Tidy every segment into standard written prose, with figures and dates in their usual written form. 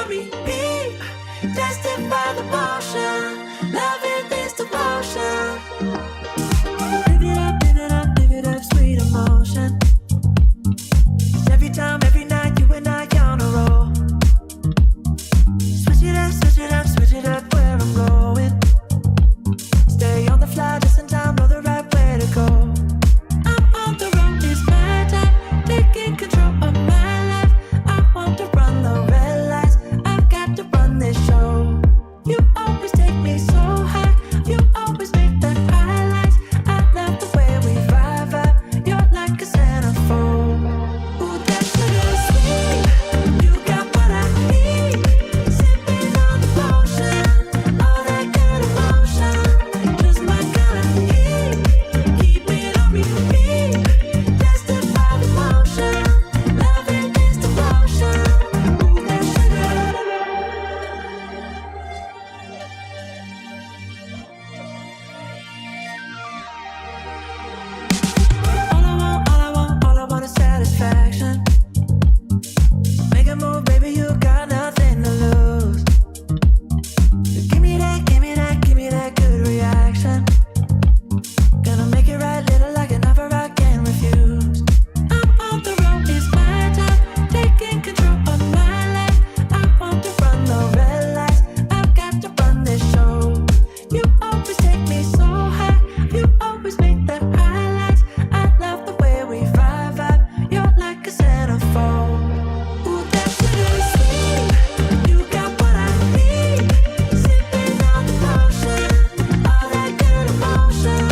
on repeat. Tested by the motion. Loving this devotion. Live it up, sweet emotion. Every time, every night, you and I on a roll. Switch it up, where I'm going. Stay on the fly, just in time, know the right way to go. I'm on the road, it's my time, taking control of my life. I want to run the red lights, I've got to run this show. You always take me so high, you always make the highlights. I love the way we vibe, you're like a centerfold. Ooh, that sugar sweet, you got what I need. Sipping on the potion, all that good emotion, just my kind of heat. Keep it on repeat, tested by the motion, loving this devotion. Ooh, that sugar. All I want is satisfaction. Make a move, baby, you got nothing to lose. Give me that good reaction. Gonna make it right, little like an offer I can't refuse. I'm on the road, it's my time, taking control of my life. I want to run the red lights, I've got to run this show. You always take me so high, you always make the highlights. I love the way we vibe, you're like a centerfold. Ooh, that sugar sweet, you got what I need. Sipping on the potion, all that good emotion,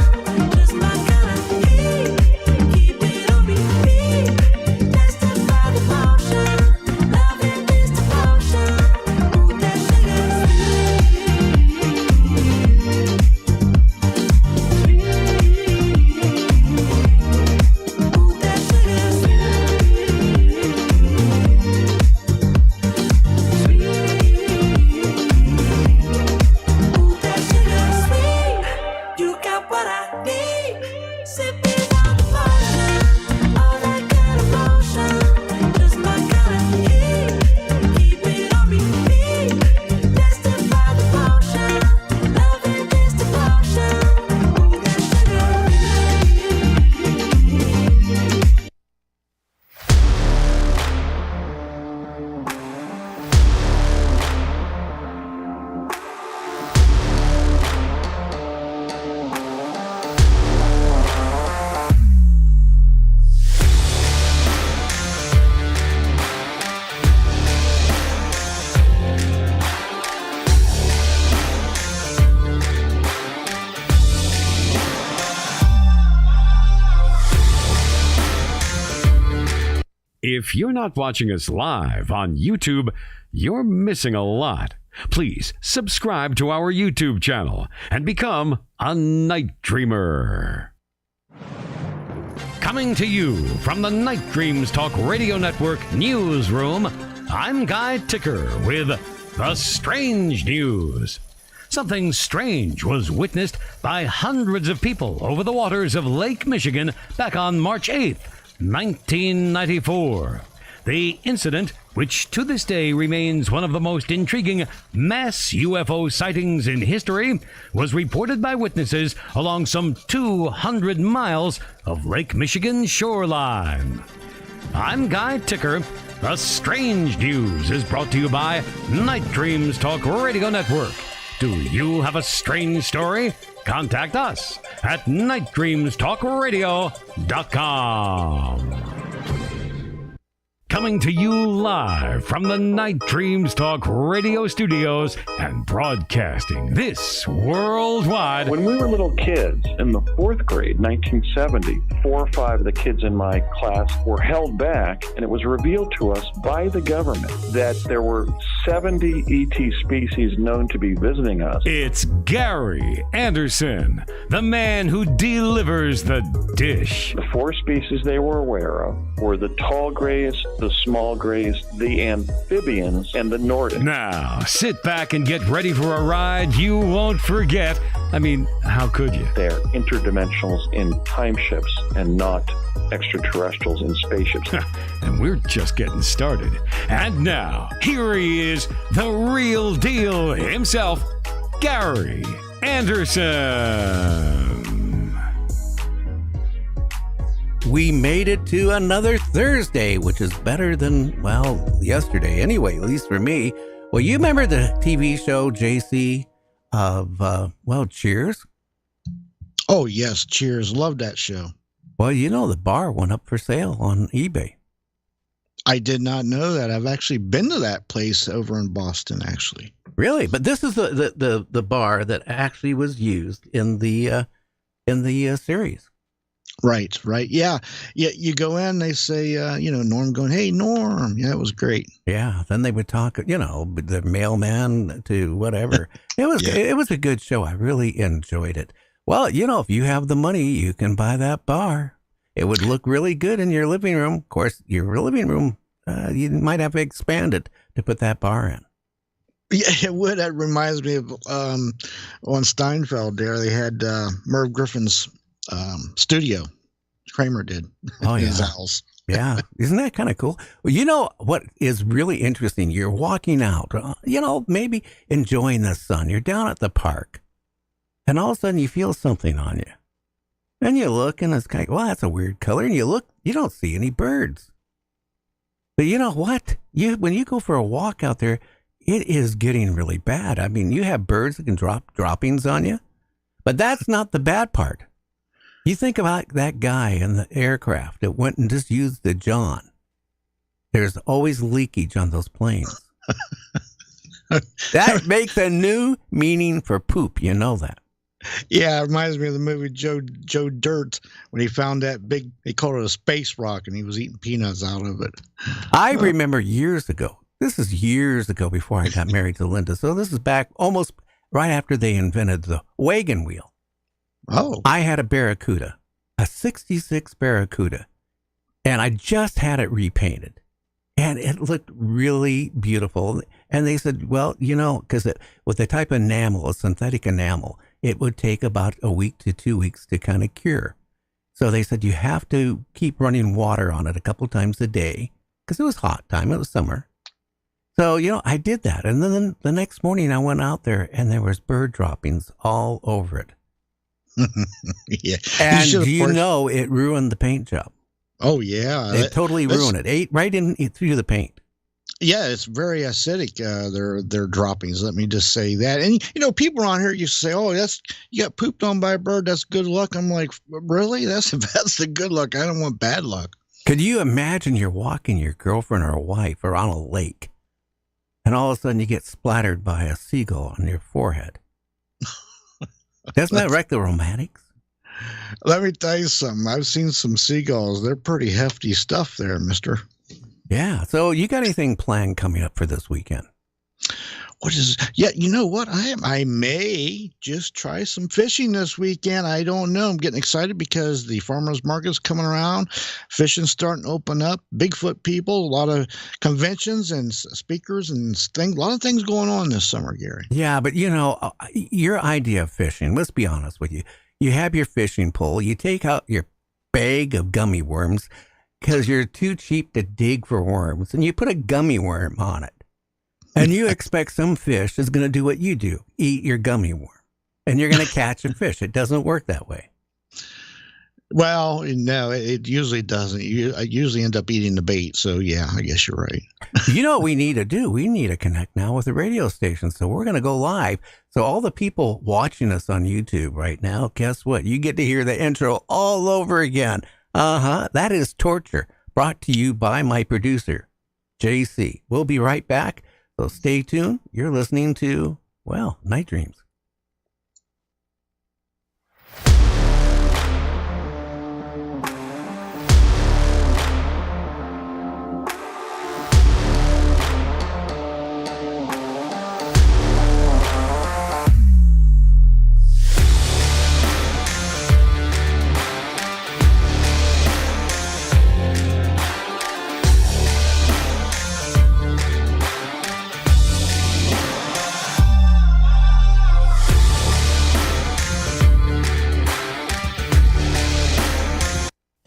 just my kind of heat. Keep it on repeat, tested by the motion, loving this devotion. Ooh, that sugar sweet, you got what I need. Sipping on the potion, all that good emotion, just my kind of heat. Keep it on repeat, tested by the motion, loving this devotion. Ooh, that sugar. If you're not watching us live on YouTube, you're missing a lot. Please subscribe to our YouTube channel and become a Night Dreamer. Coming to you from the Night Dreams Talk Radio Network newsroom, I'm Guy Ticker with the Strange News. Something strange was witnessed by hundreds of people over the waters of Lake Michigan back on March 8th, 1994. The incident, which to this day remains one of the most intriguing mass UFO sightings in history, was reported by witnesses along some 200 miles of Lake Michigan shoreline. I'm Guy Ticker. The Strange News is brought to you by Night Dreams Talk Radio Network. Do you have a strange story? Contact us at nightdreamstalkradio.com. Coming to you live from the Night Dreams Talk Radio studios and broadcasting this worldwide. When we were little kids in the fourth grade, 1970, 4 or 5 of the kids in my class were held back, and it was revealed to us by the government that there were 70 ET species known to be visiting us. It's Gary Anderson, the man who delivers the dish. The 4 species they were aware of were the tall grays, the small grays, the amphibians, and the Nordics. Now, sit back and get ready for a ride you won't forget I mean, how could you? They're interdimensionals in time ships and not extraterrestrials in spaceships. And we're just getting started. And now, here he is, the real deal himself, Gary Anderson. We made it to another Thursday, which is better than, well, yesterday anyway, at least for me. Well, you remember the TV show, JC, of, Cheers? Oh, yes, Cheers. Love that show. Well, you know, the bar went up for sale on eBay. I did not know that. I've actually been to that place over in Boston, actually. Really? But this is the bar that actually was used in the series. Right. Yeah. You go in, they say, Norm going, "Hey, Norm." Yeah, it was great. Yeah. Then they would talk, the mailman to whatever. It was a good show. I really enjoyed it. Well, if you have the money, you can buy that bar. It would look really good in your living room. Of course, your living room, you might have to expand it to put that bar in. Yeah, it would. That reminds me of on Steinfeld there, they had Merv Griffin's studio. Kramer did in his house. Yeah. Isn't that kind of cool? Well, what is really interesting, you're walking out, maybe enjoying the sun. You're down at the park. And all of a sudden you feel something on you. And you look and it's kind of, well, that's a weird color. And you look, you don't see any birds. But you know what? When you go for a walk out there, it is getting really bad. I mean, you have birds that can drop droppings on you. But that's not the bad part. You think about that guy in the aircraft that went and just used the John. There's always leakage on those planes. That makes a new meaning for poop. You know that. Yeah, it reminds me of the movie Joe Dirt when he found that big, they called it a space rock, and he was eating peanuts out of it. I remember years ago. This is years ago before I got married to Linda. So this is back almost right after they invented the wagon wheel. Oh. I had a Barracuda, a 66 Barracuda, and I just had it repainted. And it looked really beautiful. And they said, well, because with the type of enamel, a synthetic enamel, it would take about a week to 2 weeks to kind of cure. So they said, you have to keep running water on it a couple times a day because it was hot time. It was summer. So, I did that. And then the next morning I went out there and there was bird droppings all over it. Yeah. And it ruined the paint job. Oh, yeah. It totally ruined it. Ate right in through the paint. Yeah, it's very acidic, their droppings. Let me just say that. And, people around here used to say, "Oh, you got pooped on by a bird. That's good luck." I'm like, really? That's the good luck. I don't want bad luck. Could you imagine you're walking your girlfriend or wife or on a lake, and all of a sudden you get splattered by a seagull on your forehead? Doesn't that wreck the romantics? Let me tell you something. I've seen some seagulls. They're pretty hefty stuff there, mister. Yeah. So you got anything planned coming up for this weekend? You know what? I may just try some fishing this weekend. I don't know. I'm getting excited because the farmers market's coming around. Fishing's starting to open up. Bigfoot people, a lot of conventions and speakers and things. A lot of things going on this summer, Gary. Yeah, but your idea of fishing, let's be honest with you. You have your fishing pole. You take out your bag of gummy worms because you're too cheap to dig for worms, and you put a gummy worm on it. And you expect some fish is going to do what you do, eat your gummy worm. And you're going to catch a fish. It doesn't work that way. Well, no, it usually doesn't. I usually end up eating the bait. So, yeah, I guess you're right. You know what we need to do? We need to connect now with the radio station. So we're going to go live. So all the people watching us on YouTube right now, guess what? You get to hear the intro all over again. That is torture. Brought to you by my producer, JC. We'll be right back. So stay tuned. You're listening to, Night Dreams.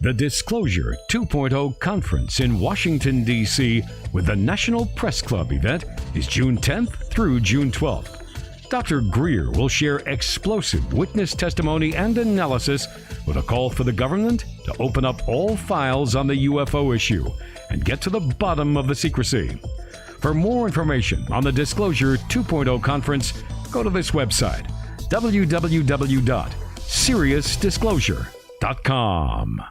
The Disclosure 2.0 Conference in Washington, D.C. with the National Press Club event is June 10th through June 12th. Dr. Greer will share explosive witness testimony and analysis with a call for the government to open up all files on the UFO issue and get to the bottom of the secrecy. For more information on the Disclosure 2.0 conference, go to this website, www.seriousdisclosure.com.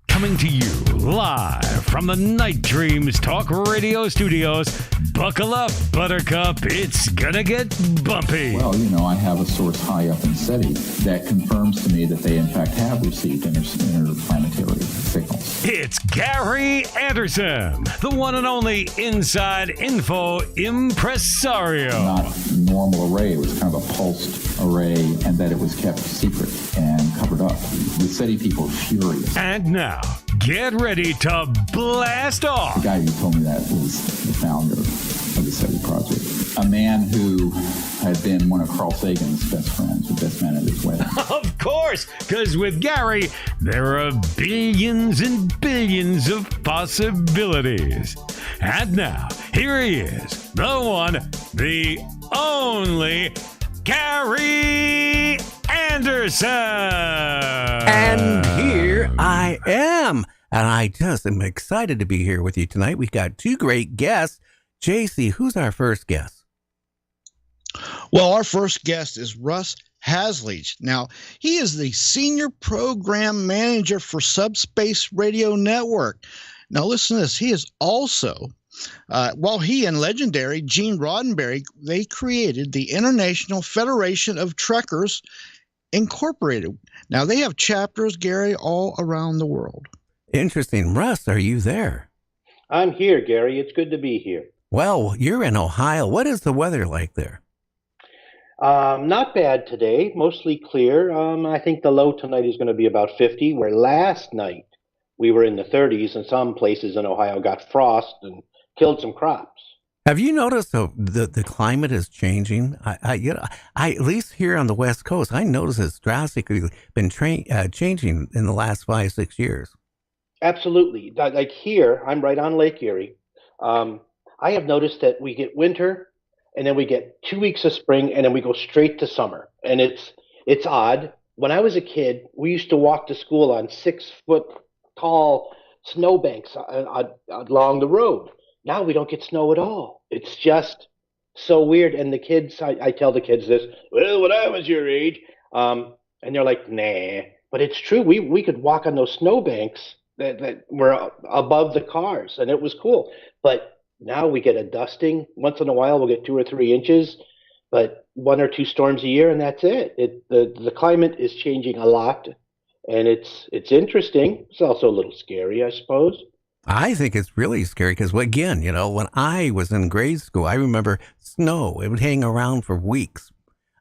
Coming to you live from the Night Dreams Talk Radio studios. Buckle up, Buttercup. It's gonna get bumpy. Well, I have a source high up in SETI that confirms to me that they, in fact, have received interplanetary signals. It's Gary Anderson, the one and only Inside Info impresario. Not normal array. It was kind of a pulsed array, and that it was kept secret and covered up. The SETI people are furious. And now, get ready to blast off. The guy who told me that was the founder of the SETI project. A man who had been one of Carl Sagan's best friends, the best man at his wedding. Of course, because with Gary, there are billions and billions of possibilities. And now, here he is, the one, the only Gary Anderson. And here I am. And I just am excited to be here with you tonight. We've got two great guests. JC, who's our first guest? Well, our first guest is Russ Haslage. Now, he is the Senior Program Manager for Subspace Radio Network. Now, listen to this. He is also, while he and legendary Gene Roddenberry, they created the International Federation of Trekkers Incorporated. Now, they have chapters, Gary, all around the world. Interesting. Russ, are you there? I'm here, Gary. It's good to be here. Well, you're in Ohio. What is the weather like there? Not bad today, mostly clear. I think the low tonight is going to be about 50, where last night we were in the 30s, and some places in Ohio got frost and killed some crops. Have you noticed the climate is changing? I at least here on the West Coast, I notice it's drastically been changing in the last 5-6 years. Absolutely. Like here, I'm right on Lake Erie. I have noticed that we get winter, and then we get 2 weeks of spring, and then we go straight to summer. And it's odd. When I was a kid, we used to walk to school on 6-foot tall snowbanks along the road. Now we don't get snow at all. It's just so weird. And the kids, I tell the kids this, well, when I was your age, and they're like, nah. But it's true. We could walk on those snowbanks that were above the cars, and it was cool. But now we get a dusting. Once in a while, we'll get 2 or 3 inches, but 1 or 2 storms a year, and that's it. The climate is changing a lot, and it's interesting. It's also a little scary, I suppose. I think it's really scary because, again, when I was in grade school, I remember snow. It would hang around for weeks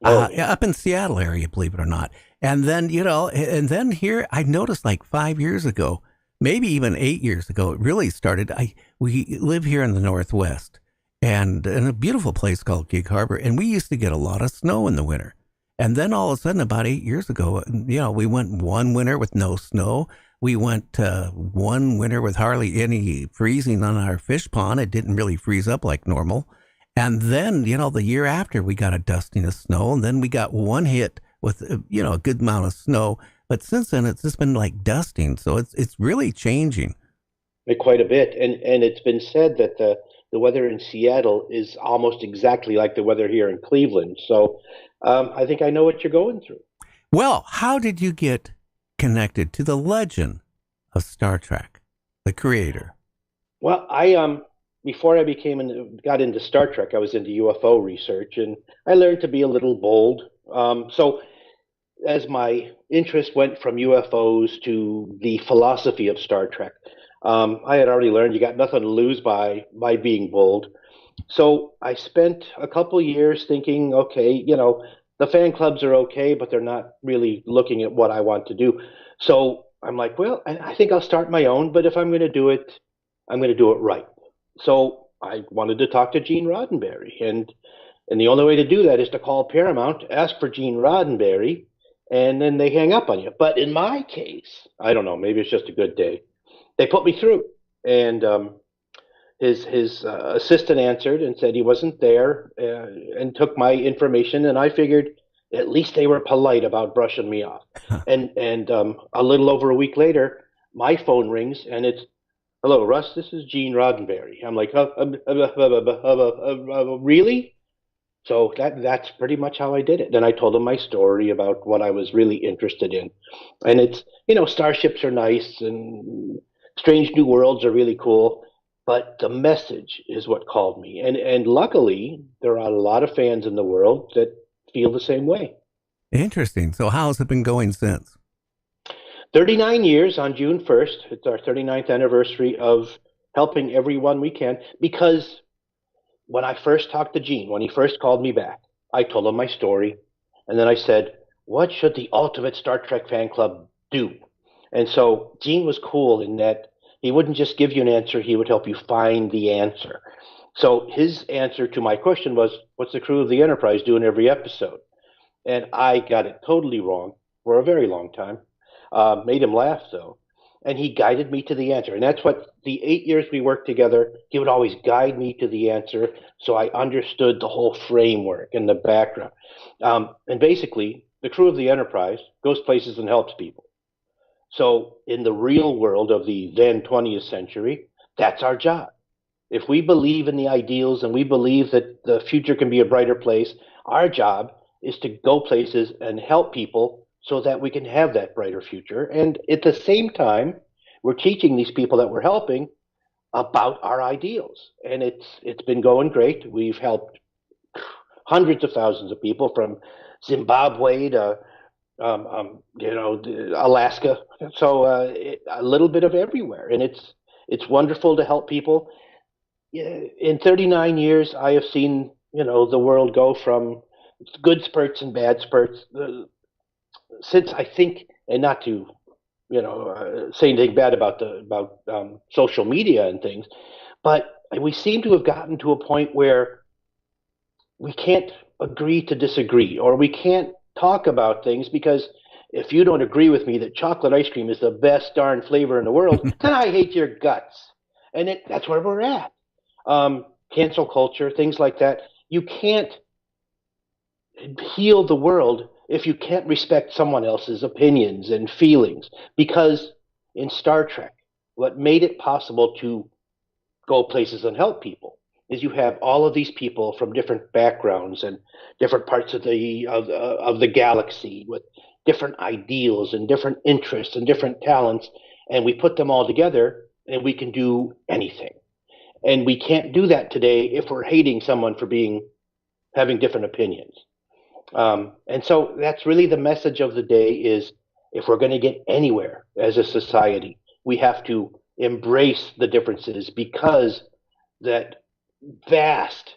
up in Seattle area, believe it or not. And then, and then here I noticed like 5 years ago, maybe even 8 years ago, it really started. We live here in the Northwest and in a beautiful place called Gig Harbor, and we used to get a lot of snow in the winter. And then all of a sudden, about 8 years ago, we went one winter with no snow. We went one winter with hardly any freezing on our fish pond. It didn't really freeze up like normal. And then, the year after, we got a dusting of snow, and then we got one hit with, a good amount of snow. But since then, it's just been like dusting. So it's really changing. Quite a bit. And it's been said that the weather in Seattle is almost exactly like the weather here in Cleveland. So I think I know what you're going through. Well, how did you get connected to the legend of Star Trek, the creator? Well, before I got into Star Trek, I was into UFO research, and I learned to be a little bold. So as my interest went from UFOs to the philosophy of Star Trek, I had already learned you got nothing to lose by being bold. So I spent a couple years thinking, okay, the fan clubs are okay, but they're not really looking at what I want to do. So I'm like, well, I think I'll start my own, but if I'm going to do it, I'm going to do it right. So I wanted to talk to Gene Roddenberry, and the only way to do that is to call Paramount, ask for Gene Roddenberry, and then they hang up on you. But in my case, I don't know, maybe it's just a good day. They put me through, and his assistant answered and said he wasn't there, and took my information, and I figured at least they were polite about brushing me off. And a little over a week later, my phone rings, and it's, "Hello, Russ, this is Gene Roddenberry." I'm like, really? So that's pretty much how I did it. Then I told him my story about what I was really interested in. And it's, starships are nice and strange new worlds are really cool, but the message is what called me. And luckily, there are a lot of fans in the world that feel the same way. Interesting. So how's it been going since? 39 years on June 1st. It's our 39th anniversary of helping everyone we can, because when I first talked to Gene, when he first called me back, I told him my story, and then I said, what should the ultimate Star Trek fan club do? And so Gene was cool in that he wouldn't just give you an answer, he would help you find the answer. So his answer to my question was, what's the crew of the Enterprise doing every episode? And I got it totally wrong for a very long time. Made him laugh, though. And he guided me to the answer. And that's what the 8 years we worked together, he would always guide me to the answer so I understood the whole framework and the background. And basically, the crew of the Enterprise goes places and helps people. So in the real world of the then 20th century, that's our job. If we believe in the ideals and we believe that the future can be a brighter place, our job is to go places and help people so that we can have that brighter future. And at the same time, we're teaching these people that we're helping about our ideals. And it's been going great. We've helped hundreds of thousands of people from Zimbabwe to Alaska. So a little bit of everywhere. And it's wonderful to help people. In 39 years, I have seen, the world go from good spurts and bad spurts. Since I think, and not to, say anything bad about social media and things, but we seem to have gotten to a point where we can't agree to disagree, or we can't talk about things because if you don't agree with me that chocolate ice cream is the best darn flavor in the world, then I hate your guts. And that's where we're at. Cancel culture, things like that. You can't heal the world if you can't respect someone else's opinions and feelings. Because in Star Trek, what made it possible to go places and help people is you have all of these people from different backgrounds and different parts of the galaxy with different ideals and different interests and different talents, and we put them all together and we can do anything. And we can't do that today if we're hating someone for having different opinions. And so that's really the message of the day is if we're going to get anywhere as a society, we have to embrace the differences, because that vast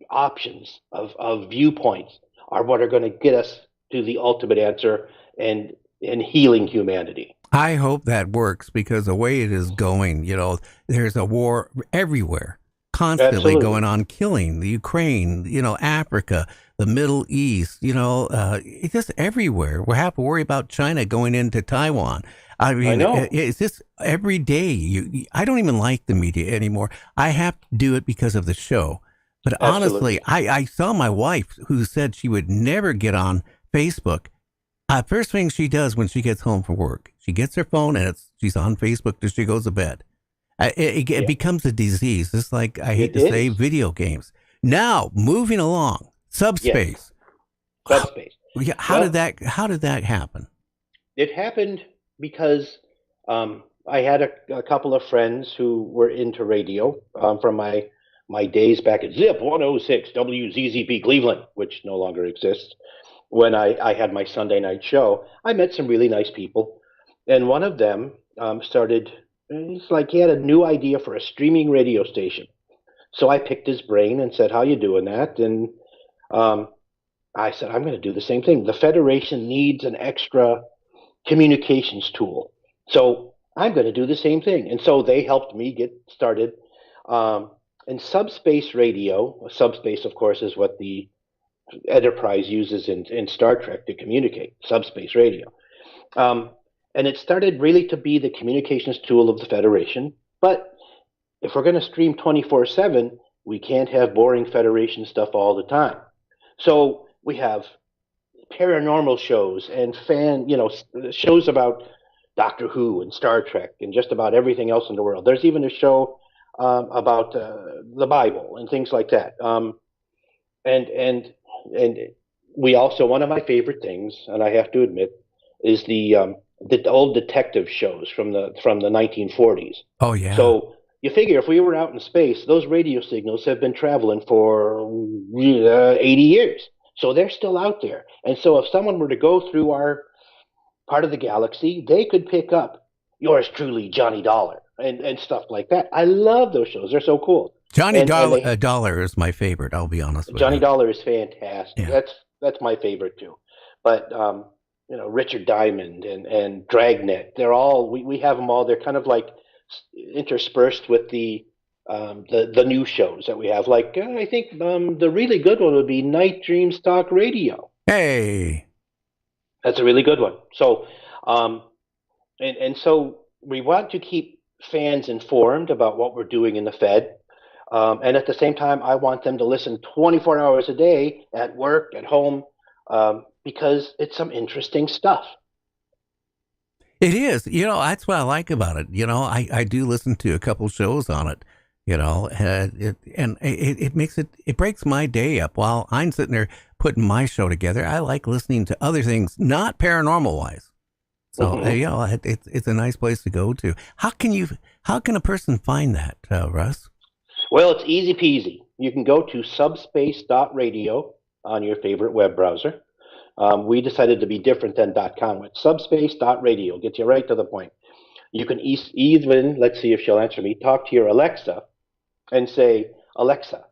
options of viewpoints are what are going to get us to the ultimate answer and healing humanity. I hope that works, because the way it is going, there's a war everywhere, constantly Absolutely. going on, killing the Ukraine, Africa, the Middle East, it's just everywhere. We have to worry about China going into Taiwan. I mean, I know. It's just every day. I don't even like the media anymore. I have to do it because of the show. But honestly, I saw my wife, who said she would never get on Facebook. First thing she does when she gets home from work, she gets her phone and she's on Facebook till she goes to bed. It becomes a disease. It's like, I hate to say, video games. Now, moving along, Subspace. Yes. Subspace. How did that happen? It happened because I had a couple of friends who were into radio from my days back at Zip 106 WZZP Cleveland, which no longer exists. When I had my Sunday night show, I met some really nice people, and one of them started. It's like he had a new idea for a streaming radio station. So I picked his brain and said, "How you doing that?" And I said, "I'm going to do the same thing. The Federation needs an extra communications tool, so I'm going to do the same thing." And so they helped me get started. And Subspace Radio, Subspace, of course, is what the Enterprise uses in Star Trek to communicate, subspace radio. And it started really to be the communications tool of the Federation. But if we're going to stream 24/7, we can't have boring Federation stuff all the time. So we have paranormal shows and shows about Doctor Who and Star Trek and just about everything else in the world. There's even a show about the Bible and things like that. And we also, one of my favorite things, and I have to admit, is the old detective shows from the 1940s. Oh yeah. So you figure if we were out in space, those radio signals have been traveling for 80 years. So they're still out there. And so if someone were to go through our part of the galaxy, they could pick up yours truly, Johnny Dollar, and stuff like that. I love those shows. They're so cool. Johnny Dollar is my favorite, I'll be honest with you. Johnny Dollar is fantastic. Yeah. That's my favorite too. But Richard Diamond and Dragnet, they're all we have them all. They're kind of like interspersed with the new shows that we have. Like I think the really good one would be Night Dreams Talk Radio. Hey, that's a really good one. So and so we want to keep fans informed about what we're doing in the Fed. And at the same time, I want them to listen 24 hours a day at work, at home, because it's some interesting stuff. It is. That's what I like about it. I do listen to a couple shows on it, it makes it breaks my day up while I'm sitting there putting my show together. I like listening to other things, not paranormal wise. So, it's a nice place to go to. How can a person find that, Russ? Well, it's easy peasy. You can go to subspace.radio on your favorite web browser. We decided to be different than .com. With subspace.radio, gets you right to the point. You can even, let's see if she'll answer me, talk to your Alexa and say, Alexa,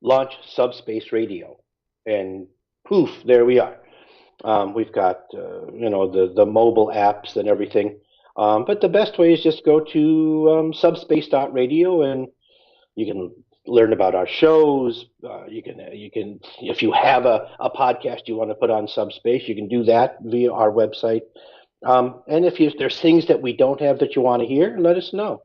launch Subspace Radio. And poof, there we are. We've got, the mobile apps and everything. But the best way is just go to subspace.radio and you can learn about our shows. You can, if you have a podcast you want to put on Subspace, you can do that via our website. And if there's things that we don't have that you want to hear, let us know.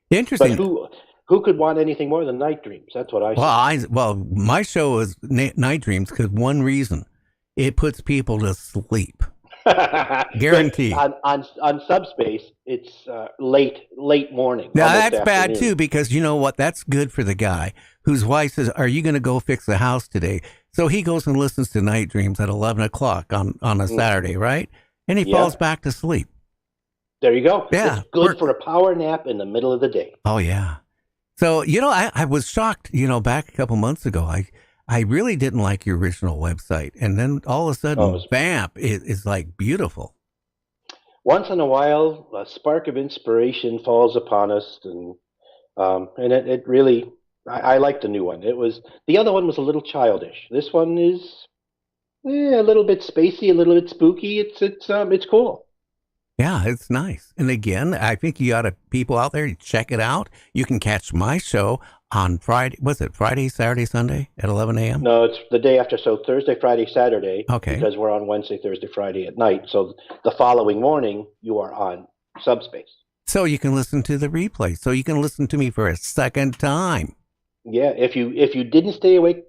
Interesting. But who could want anything more than Night Dreams? That's what I say. Well, my show is Night Dreams because one reason, it puts people to sleep. Guaranteed. on Subspace, it's late morning. Now that's bad too, because you know what? That's good for the guy whose wife says, "Are you going to go fix the house today?" So he goes and listens to Night Dreams at 11 o'clock on a Saturday, right? And he falls back to sleep. There you go. Yeah, it's good for a power nap in the middle of the day. Oh yeah. So I was shocked. Back a couple months ago, I really didn't like your original website. And then all of a sudden, bam, it's like beautiful. Once in a while, a spark of inspiration falls upon us. And it really, I like the new one. The other one was a little childish. This one is a little bit spacey, a little bit spooky. It's cool. Yeah, it's nice. And again, I think you got people out there, check it out. You can catch my show on Friday. Was it Friday, Saturday, Sunday at 11 a.m.? No, it's the day after. So Thursday, Friday, Saturday. Okay. Because we're on Wednesday, Thursday, Friday at night. So the following morning, you are on Subspace. So you can listen to the replay. So you can listen to me for a second time. Yeah. If you didn't stay awake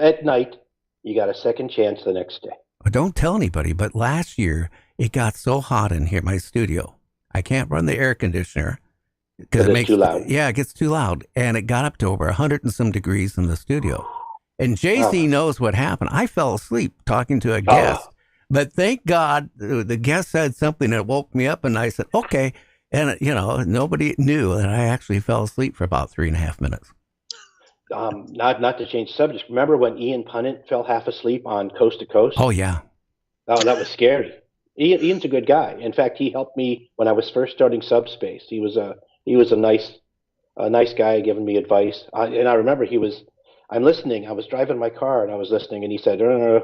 at night, you got a second chance the next day. Don't tell anybody, but last year it got so hot in here, my studio. I can't run the air conditioner because it makes too loud. Yeah, it gets too loud, and it got up to over 100 and some degrees in the studio. And JC knows what happened. I fell asleep talking to a guest, but thank God the guest said something that woke me up, and I said okay. And nobody knew that I actually fell asleep for about 3.5 minutes. Not to change the subject. Remember when Ian Punnett fell half asleep on Coast to Coast? Oh yeah. Oh, that was scary. Ian's a good guy. In fact, he helped me when I was first starting Subspace. He was a nice guy giving me advice. And I remember I'm listening. I was driving my car and I was listening, and he said,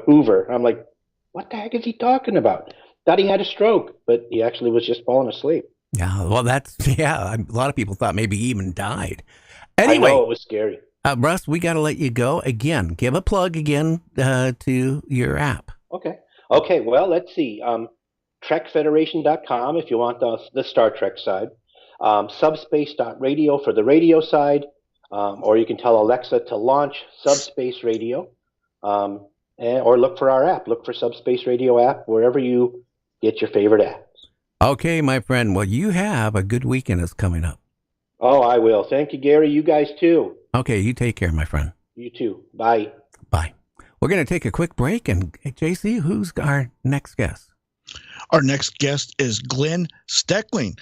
Hoover. I'm like, what the heck is he talking about? Thought he had a stroke, but he actually was just falling asleep. Yeah, well, a lot of people thought maybe he even died. Anyway, I know, it was scary. Russ, we got to let you go. Again, give a plug again to your app. Okay, well, let's see. TrekFederation.com if you want the Star Trek side. Subspace.radio for the radio side. Or you can tell Alexa to launch Subspace Radio. Or look for our app. Look for Subspace Radio app wherever you get your favorite apps. Okay, my friend. Well, you have a good weekend is coming up. Oh, I will. Thank you, Gary. You guys too. Okay, you take care, my friend. You too. Bye. Bye. We're going to take a quick break. And JC, who's our next guest? Our next guest is Glenn Steckling.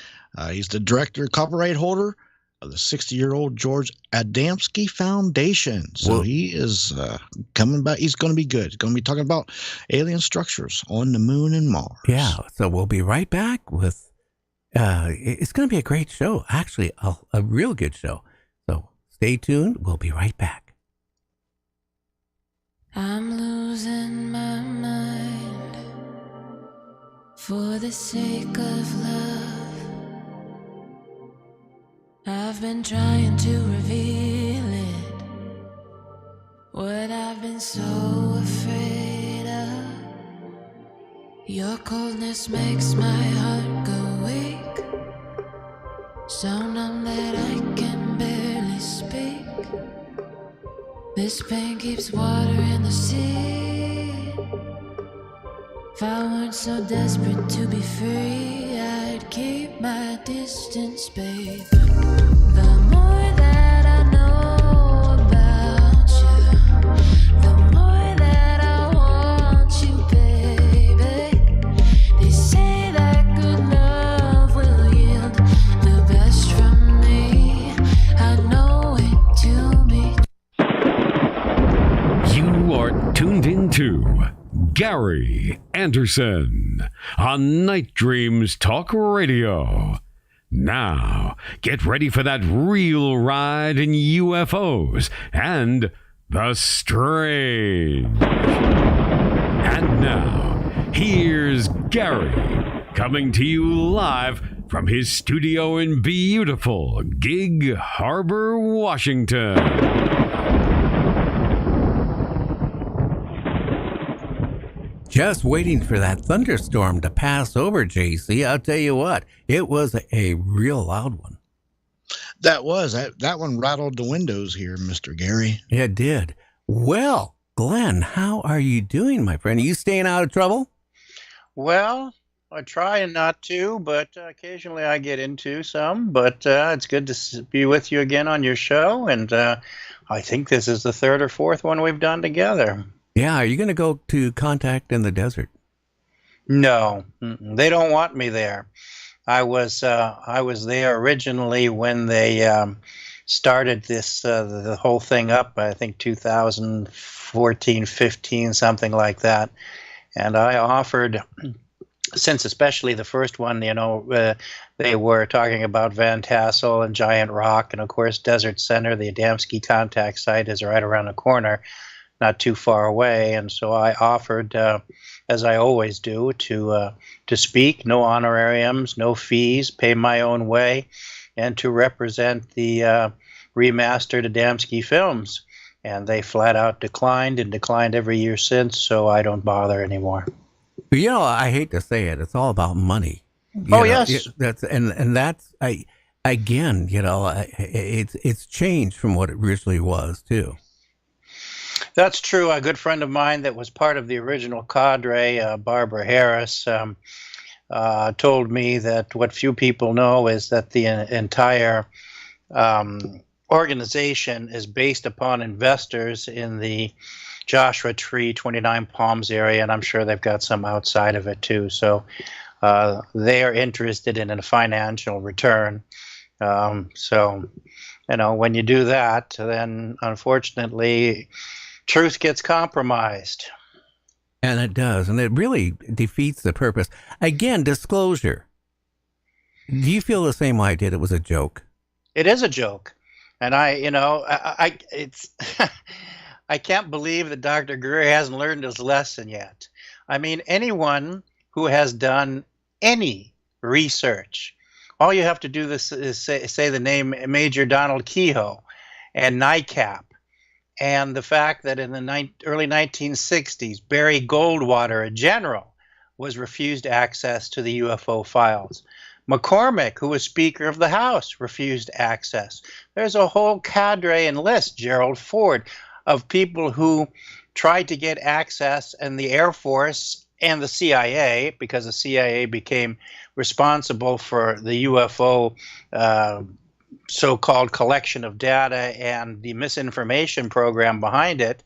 He's the director, copyright holder of the 60-year-old George Adamski Foundation. So he is coming back. He's going to be good. He's going to be talking about alien structures on the moon and Mars. Yeah, so we'll be right back with, it's going to be a great show. Actually, a real good show. So stay tuned. We'll be right back. I'm losing my mind for the sake of love. I've been trying to reveal it, what I've been so afraid of. Your coldness makes my heart go weak, so numb that I can barely speak. This pain keeps water in the sea. If I weren't so desperate to be free, I'd keep my distance, babe. The more that I know about you, the more that I want you, baby. They say that good love will yield the best from me. I know it to be. You are tuned into Gary Anderson on Night Dreams Talk Radio. Now, get ready for that real ride in UFOs and the strange. And now, here's Gary coming to you live from his studio in beautiful Gig Harbor, Washington. Just waiting for that thunderstorm to pass over, JC. I'll tell you what, it was a real loud one. That one rattled the windows here, Mr. Gary. It did. Well, Glenn, how are you doing, my friend? Are you staying out of trouble? Well, I try not to, but occasionally I get into some. But it's good to be with you again on your show, and I think this is the third or fourth one we've done together. Yeah, are you going to go to Contact in the Desert? No, they don't want me there. I was there originally when they started this the whole thing up. I think 2014, 15, something like that. And I offered, since especially the first one, they were talking about Van Tassel and Giant Rock, and of course Desert Center, the Adamski contact site, is right around the corner, not too far away. And so I offered, as I always do, to speak, no honorariums, no fees, pay my own way, and to represent the remastered Adamski films. And they flat out declined, and declined every year since, so I don't bother anymore. You know, I hate to say it, it's all about money. Yes. That's again, it's changed from what it originally was too. That's true. A good friend of mine that was part of the original cadre, Barbara Harris, told me that what few people know is that the entire organization is based upon investors in the Joshua Tree, 29 Palms area, and I'm sure they've got some outside of it too. So they are interested in a financial return. So, when you do that, then unfortunately, truth gets compromised. And it does, and it really defeats the purpose. Again, disclosure. Do you feel the same way I did? It was a joke. It is a joke. And it's I can't believe that Dr. Greer hasn't learned his lesson yet. I mean, anyone who has done any research, all you have to do is say the name Major Donald Kehoe, and NICAP, and the fact that in the early 1960s, Barry Goldwater, a general, was refused access to the UFO files. McCormick, who was Speaker of the House, refused access. There's a whole cadre and list, Gerald Ford, of people who tried to get access, and the Air Force and the CIA, because the CIA became responsible for the UFO so-called collection of data and the misinformation program behind it,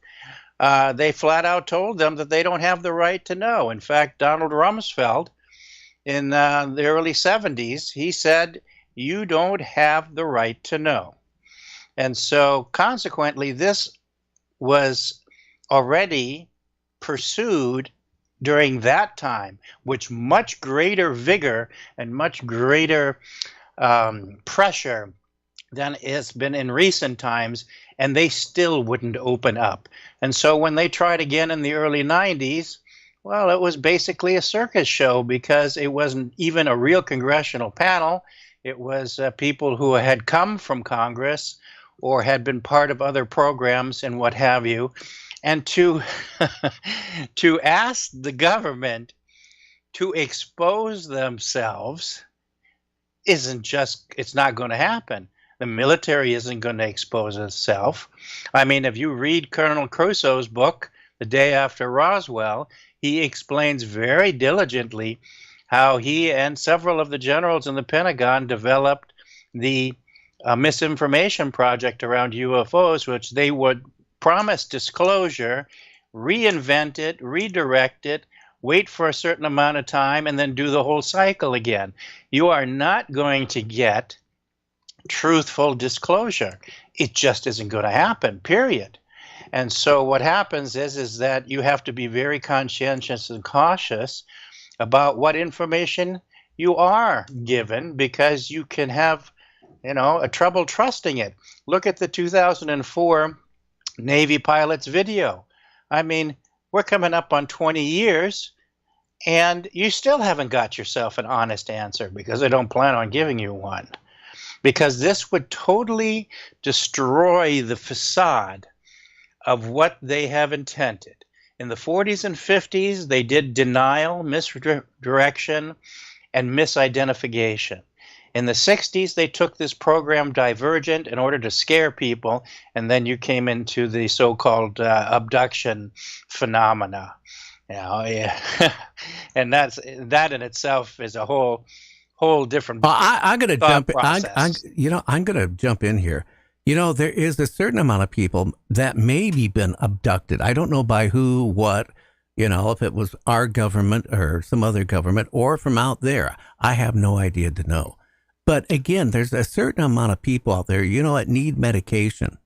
they flat out told them that they don't have the right to know. In fact, Donald Rumsfeld, in the early 70s, he said, you don't have the right to know. And so consequently, this was already pursued during that time with much greater vigor and much greater pressure than it's been in recent times, and they still wouldn't open up. And so when they tried again in the early 90s, well, it was basically a circus show, because it wasn't even a real congressional panel. It was people who had come from Congress or had been part of other programs and what have you. And to ask the government to expose themselves it's not going to happen. The military isn't going to expose itself. I mean, if you read Colonel Crusoe's book, The Day After Roswell, he explains very diligently how he and several of the generals in the Pentagon developed the misinformation project around UFOs, which they would promise disclosure, reinvent it, redirect it, wait for a certain amount of time, and then do the whole cycle again. You are not going to get truthful disclosure. It just isn't going to happen, period. And so what happens is that you have to be very conscientious and cautious about what information you are given, because you can have, a trouble trusting it. Look at the 2004 Navy pilot's video. I mean, we're coming up on 20 years, and you still haven't got yourself an honest answer, because I don't plan on giving you one. Because this would totally destroy the facade of what they have intended. In the 40s and 50s, they did denial, misdirection, and misidentification. In the 60s, they took this program Divergent in order to scare people, and then you came into the so-called abduction phenomena. And that in itself is a whole different. Well, I'm going to jump. Process. I'm going to jump in here. There is a certain amount of people that maybe been abducted. I don't know by who, what, if it was our government or some other government or from out there. I have no idea to know. But again, there's a certain amount of people out there, that need medication,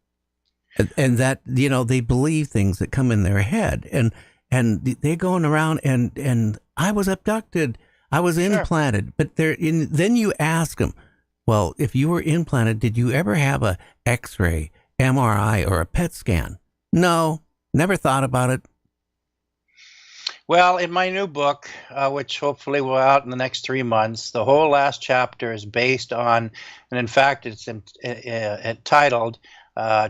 and that, they believe things that come in their head, and they're going around and I was abducted. I was implanted. But then you ask them, well, if you were implanted, did you ever have a X-ray, MRI, or a PET scan? No, never thought about it. Well, in my new book, which hopefully will out in the next 3 months, the whole last chapter is based on, and in fact, it's entitled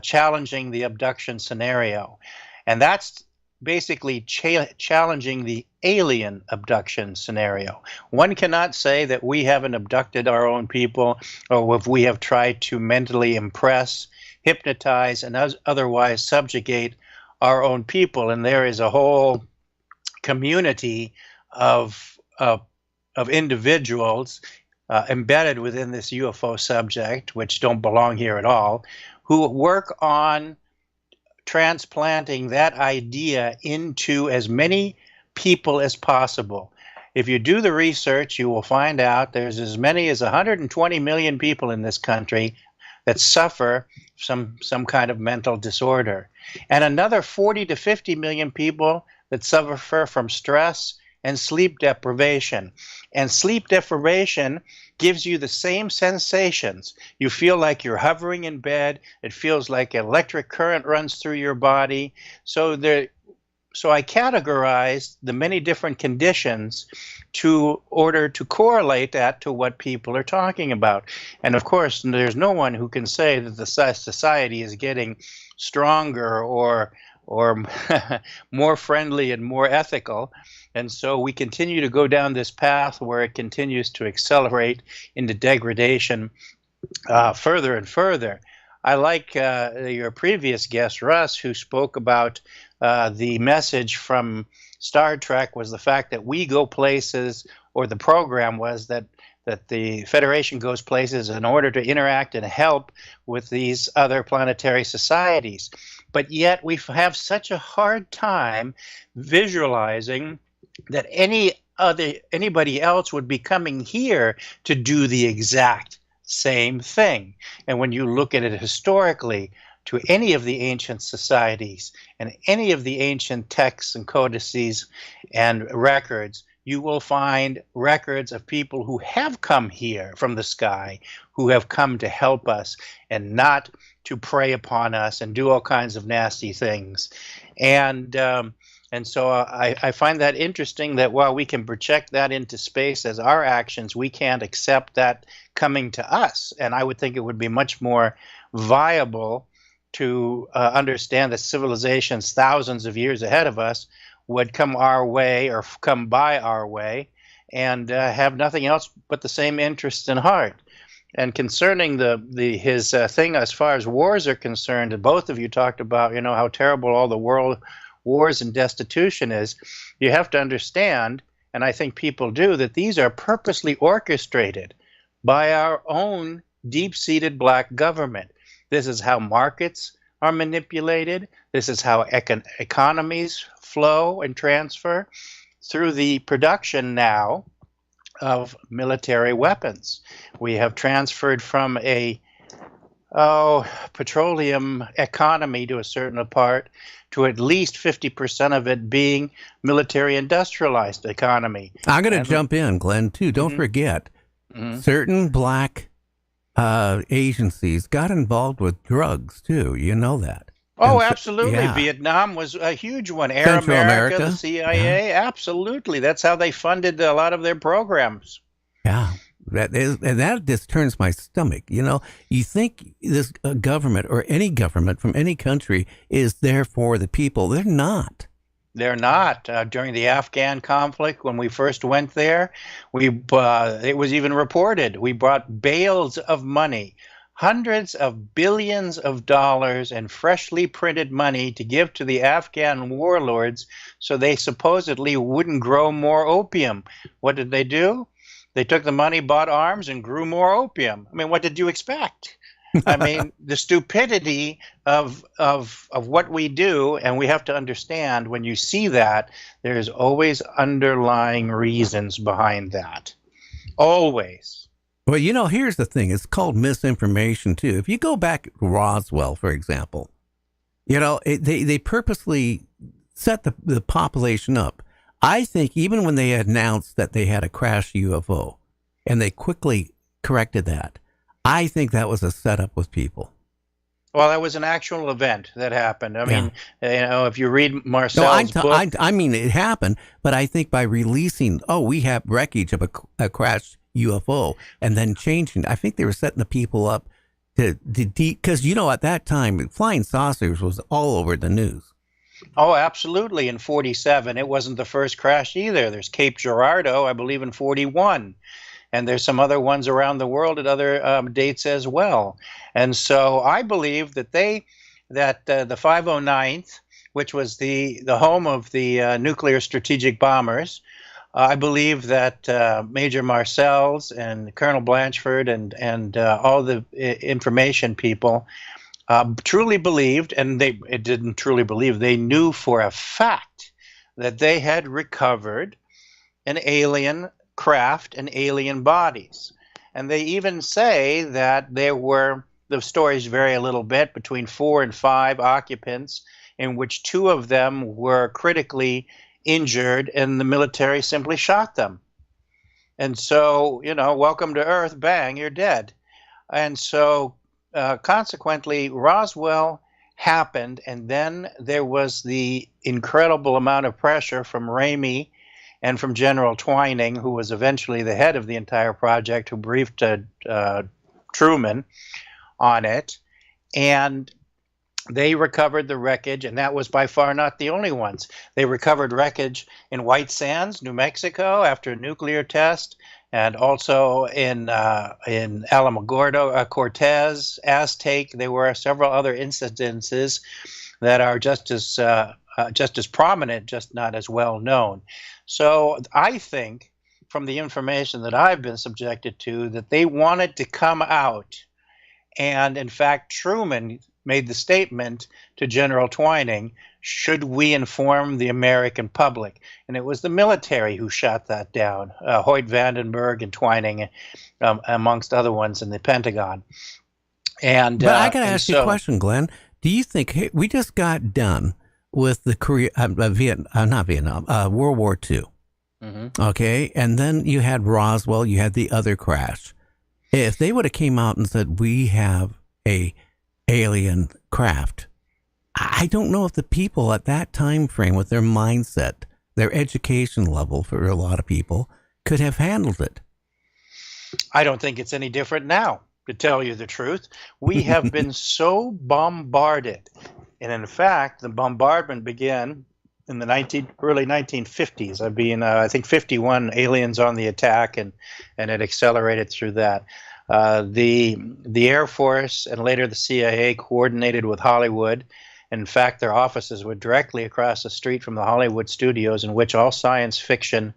Challenging the Abduction Scenario. And that's basically challenging the alien abduction scenario. One cannot say that we haven't abducted our own people, or if we have tried to mentally impress, hypnotize, and otherwise subjugate our own people. And there is a whole community of individuals embedded within this UFO subject, which don't belong here at all, who work on transplanting that idea into as many people as possible. If you do the research, you will find out there's as many as 120 million people in this country that suffer some kind of mental disorder, and another 40 to 50 million people that suffer from stress and sleep deprivation. And sleep deprivation gives you the same sensations. You feel like you're hovering in bed. It feels like electric current runs through your body. So So I categorized the many different conditions to order to correlate that to what people are talking about. And of course, there's no one who can say that the society is getting stronger or more friendly and more ethical. And so we continue to go down this path where it continues to accelerate into degradation further and further. I like your previous guest, Russ, who spoke about the message from Star Trek was the fact that we go places, or the program was that the Federation goes places in order to interact and help with these other planetary societies. But yet we have such a hard time visualizing that anybody else would be coming here to do the exact same thing. And when you look at it historically, to any of the ancient societies and any of the ancient texts and codices and records, you will find records of people who have come here from the sky, who have come to help us and not to prey upon us and do all kinds of nasty things. And so I find that interesting, that while we can project that into space as our actions, we can't accept that coming to us. And I would think it would be much more viable to understand that civilizations thousands of years ahead of us would come our way or come by our way and have nothing else but the same interest in heart. And concerning his thing as far as wars are concerned, and both of you talked about, how terrible all the world wars and destitution is. You have to understand, and I think people do, that these are purposely orchestrated by our own deep-seated black government. This is how markets are manipulated. This is how economies flow and transfer through the production now of military weapons. We have transferred from a petroleum economy to a certain part to at least 50% of it being military industrialized economy. I'm going to jump in, Glenn, too. Don't forget, certain black agencies got involved with drugs, too. You know that. Oh, absolutely. Yeah. Vietnam was a huge one. Air America, the CIA, absolutely. That's how they funded a lot of their programs. Yeah. That just turns my stomach. You think this government or any government from any country is there for the people. They're not. They're not. During the Afghan conflict, when we first went there, it was even reported. We brought bales of money, hundreds of billions of dollars in freshly printed money to give to the Afghan warlords so they supposedly wouldn't grow more opium. What did they do? They took the money, bought arms, and grew more opium. I mean, what did you expect? I mean, the stupidity of what we do, and we have to understand, when you see that, there's always underlying reasons behind that. Always. Well, here's the thing. It's called misinformation, too. If you go back to Roswell, for example, they purposely set the population up. I think even when they announced that they had a crashed UFO, and they quickly corrected that, I think that was a setup with people. Well, that was an actual event that happened. I mean, if you read Marcel's book... I mean, it happened, but I think by releasing, we have wreckage of a crashed UFO, and then changing, I think they were setting the people up because, at that time, flying saucers was all over the news. Oh, absolutely. In 47, it wasn't the first crash either. There's Cape Girardeau, I believe, in 41. And there's some other ones around the world at other dates as well. And so I believe that the 509th, which was the home of the nuclear strategic bombers, I believe that Major Marcells and Colonel Blanchford and all the information people truly believed, and they didn't truly believe, they knew for a fact that they had recovered an alien craft and alien bodies. And they even say that the stories vary a little bit, between 4 and 5 occupants, in which 2 of them were critically injured and the military simply shot them. And so, welcome to Earth, bang, you're dead. And so consequently, Roswell happened, and then there was the incredible amount of pressure from Ramey and from General Twining, who was eventually the head of the entire project, who briefed Truman on it, and they recovered the wreckage, and that was by far not the only ones. They recovered wreckage in White Sands, New Mexico, after a nuclear test, and also in Alamogordo, Cortez, Aztec. There were several other incidences that are just as prominent, just not as well known. So I think, from the information that I've been subjected to, that they wanted to come out. And in fact, Truman made the statement to General Twining, should we inform the American public? And it was the military who shot that down, Hoyt Vandenberg and Twining, amongst other ones in the Pentagon. And but I got to ask you a question, Glenn. Do you think, hey, we just got done with the World War II, okay? And then you had Roswell, you had the other crash. If they would have came out and said, we have a alien craft, I don't know if the people at that time frame, with their mindset, their education level for a lot of people, could have handled it. I don't think it's any different now, to tell you the truth. We have been so bombarded. And in fact, the bombardment began in the early 1950s. I think 51 aliens on the attack, and it accelerated through that. The Air Force and later the CIA coordinated with Hollywood. In fact, their offices were directly across the street from the Hollywood studios, in which all science fiction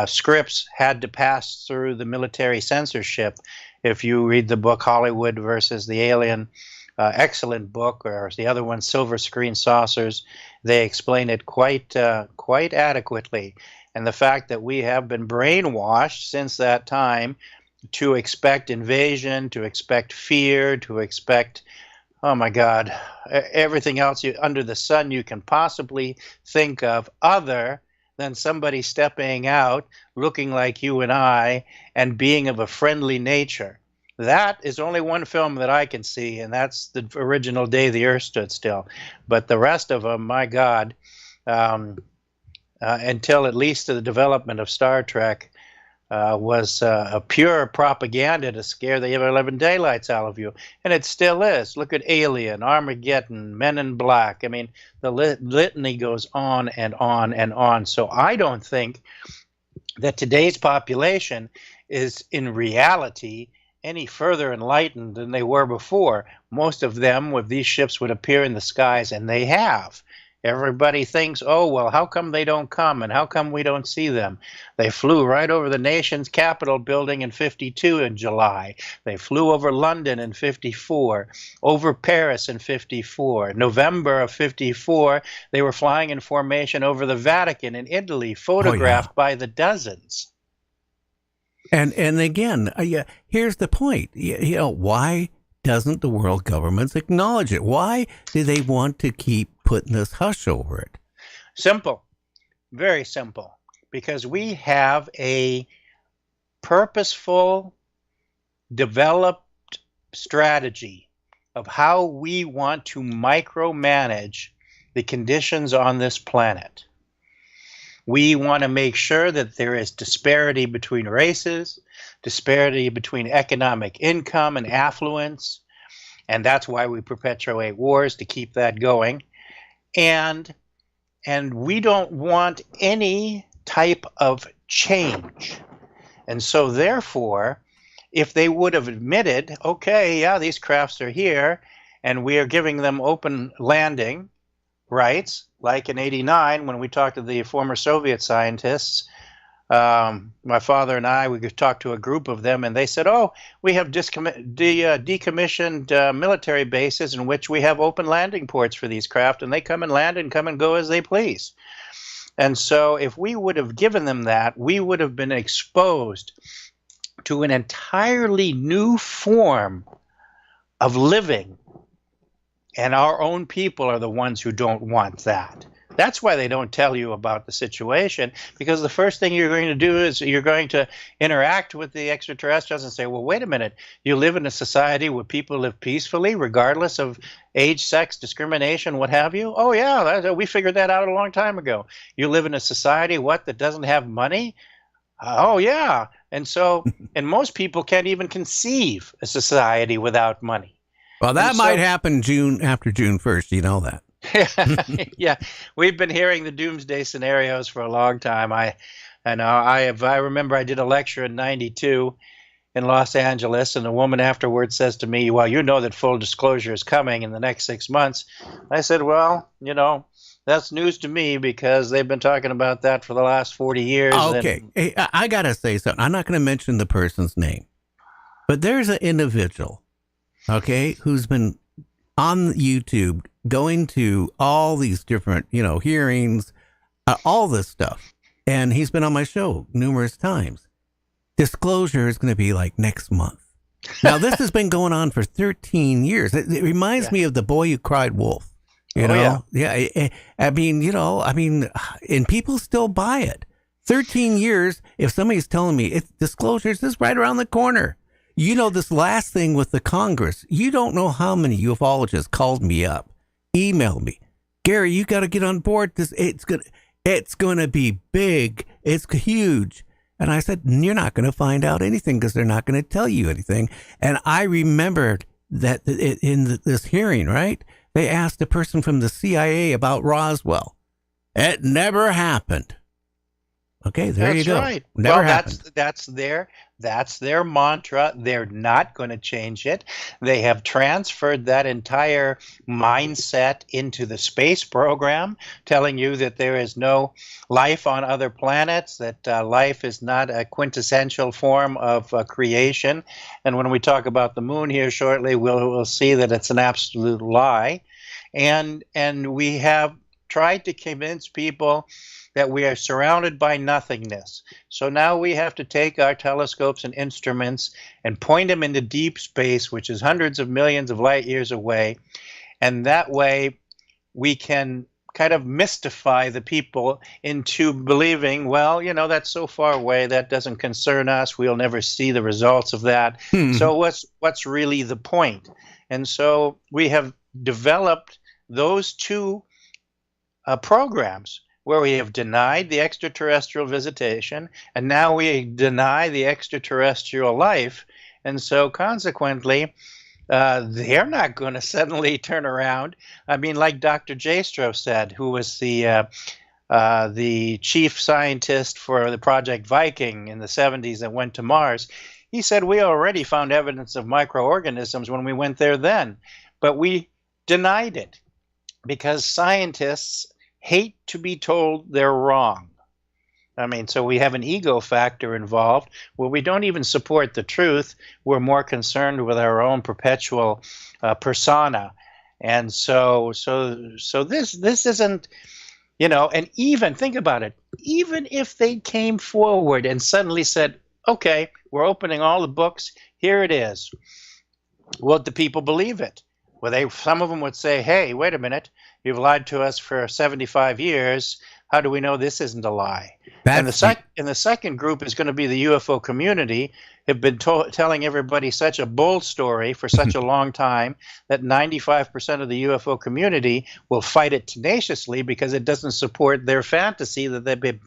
scripts had to pass through the military censorship. If you read the book Hollywood versus the Alien, excellent book, or the other one, Silver Screen Saucers, they explain it quite adequately. And the fact that we have been brainwashed since that time to expect invasion, to expect fear, to expect, oh my God, everything else under the sun you can possibly think of, other than somebody stepping out, looking like you and I, and being of a friendly nature. That is only one film that I can see, and that's the original Day the Earth Stood Still. But the rest of them, my God, until at least the development of Star Trek, was a pure propaganda to scare the 11 daylights out of you. And it still is. Look at Alien, Armageddon, Men in Black. I mean, the litany goes on and on and on. So I don't think that today's population is in reality any further enlightened than they were before. Most of them, with these ships, would appear in the skies, and they have. Everybody thinks, oh, well, how come they don't come, and how come we don't see them? They flew right over the nation's Capitol building in 52 in July. They flew over London in 54, over Paris in 54. November of 54, they were flying in formation over the Vatican in Italy, photographed by the dozens. And again, here's the point. Why doesn't the world governments acknowledge it? Why do they want to keep putting this hush over it? Simple. Very simple. Because we have a purposeful, developed strategy of how we want to micromanage the conditions on this planet. We want to make sure that there is disparity between races, disparity between economic income and affluence, and that's why we perpetuate wars, to keep that going. And we don't want any type of change. And so therefore, if they would have admitted, okay, yeah, these crafts are here, and we are giving them open landing rights, like in '89 when we talked to the former Soviet scientists, my father and I, we talked to a group of them, and they said, oh, we have decommissioned military bases in which we have open landing ports for these craft, and they come and land and come and go as they please. And so if we would have given them that, we would have been exposed to an entirely new form of living. And our own people are the ones who don't want that. That's why they don't tell you about the situation, because the first thing you're going to do is you're going to interact with the extraterrestrials and say, well, wait a minute, you live in a society where people live peacefully, regardless of age, sex, discrimination, what have you? Oh, yeah, we figured that out a long time ago. You live in a society, that doesn't have money? Oh, yeah. And so, and most people can't even conceive a society without money. Well, that might happen after June 1st. You know that. Yeah, we've been hearing the doomsday scenarios for a long time. I remember I did a lecture in '92 in Los Angeles, and a woman afterwards says to me, well, you know that full disclosure is coming in the next 6 months. I said, well, that's news to me, because they've been talking about that for the last 40 years. Okay. Hey, I got to say something. I'm not going to mention the person's name, but there's an individual, okay, who's been on YouTube going to all these different, hearings, all this stuff. And he's been on my show numerous times. Disclosure is going to be like next month. Now, this has been going on for 13 years. It reminds me of The Boy Who Cried Wolf. Yeah. I mean, and people still buy it. 13 years, if somebody's telling me disclosures is right around the corner. This last thing with the Congress, you don't know how many ufologists called me up, emailed me. Gary, you got to get on board. It's going to be big. It's huge. And I said, you're not going to find out anything, because they're not going to tell you anything. And I remembered that in this hearing, right? They asked a person from the CIA about Roswell. It never happened. Okay, there you go. That's right. Never happened. That's their mantra. They're not going to change it. They have transferred that entire mindset into the space program, telling you that there is no life on other planets, that life is not a quintessential form of creation. And when we talk about the moon here shortly, we'll see that it's an absolute lie. And we have tried to convince people that we are surrounded by nothingness. So now we have to take our telescopes and instruments and point them into deep space, which is hundreds of millions of light years away. And that way we can kind of mystify the people into believing, well, that's so far away, that doesn't concern us, we'll never see the results of that. So what's really the point? And so we have developed those two programs, where we have denied the extraterrestrial visitation, and now we deny the extraterrestrial life. And so consequently, they're not going to suddenly turn around. I mean, like Dr. Jastrow said, who was the chief scientist for the Project Viking in the 70s that went to Mars, he said, we already found evidence of microorganisms when we went there then, but we denied it because scientists hate to be told they're wrong. I mean, so we have an ego factor involved where we don't even support the truth. We're more concerned with our own perpetual persona. And so this isn't, and even think about it, even if they came forward and suddenly said, okay, we're opening all the books, here it is. Would the people believe it? Well, some of them would say, hey, wait a minute, you've lied to us for 75 years. How do we know this isn't a lie? And the second group is going to be the UFO community, have been telling everybody such a bold story for such a long time that 95% of the UFO community will fight it tenaciously because it doesn't support their fantasy that they've been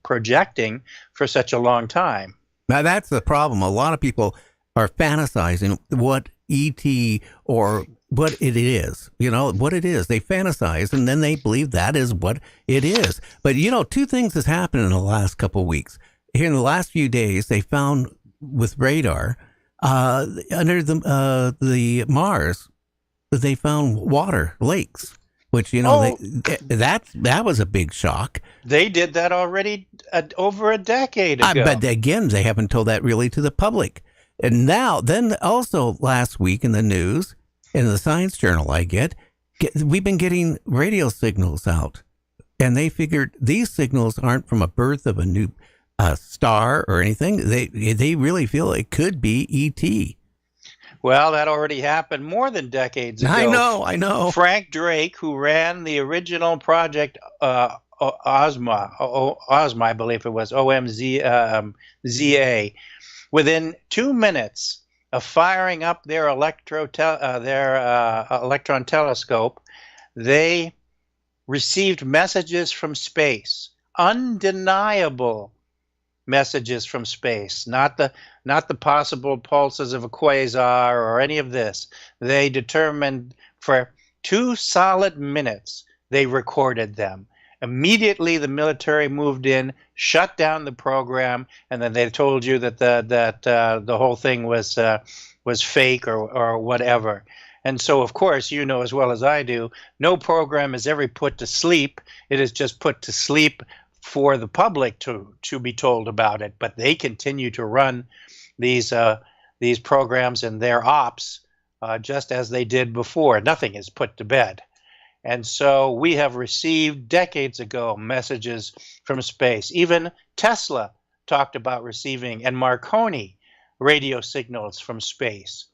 projecting for such a long time. Now, that's the problem. A lot of people are fantasizing what ET or what it is, what it is. They fantasize and then they believe that is what it is. But, two things has happened in the last couple of weeks. Here in the last few days, they found with radar under the Mars, they found water, lakes, which, that was a big shock. They did that already over a decade ago. But again, they haven't told that really to the public. And then also last week in the news, in the Science Journal we've been getting radio signals out. And they figured these signals aren't from a birth of a new star or anything. They really feel it could be ET. Well, that already happened more than decades ago. I know. Frank Drake, who ran the original project Ozma, I believe it was, OMZA, within 2 minutes of firing up their electron telescope, they received messages from space, undeniable messages from space, not the possible pulses of a quasar or any of this. They determined for 2 solid minutes they recorded them. Immediately the military moved in, shut down the program, and then they told you that the whole thing was fake or whatever. And so, of course, you know as well as I do, no program is ever put to sleep. It is just put to sleep for the public to be told about it. But they continue to run these programs and their ops just as they did before. Nothing is put to bed. And so we have received decades ago messages from space. Even Tesla talked about receiving, and Marconi, radio signals from space.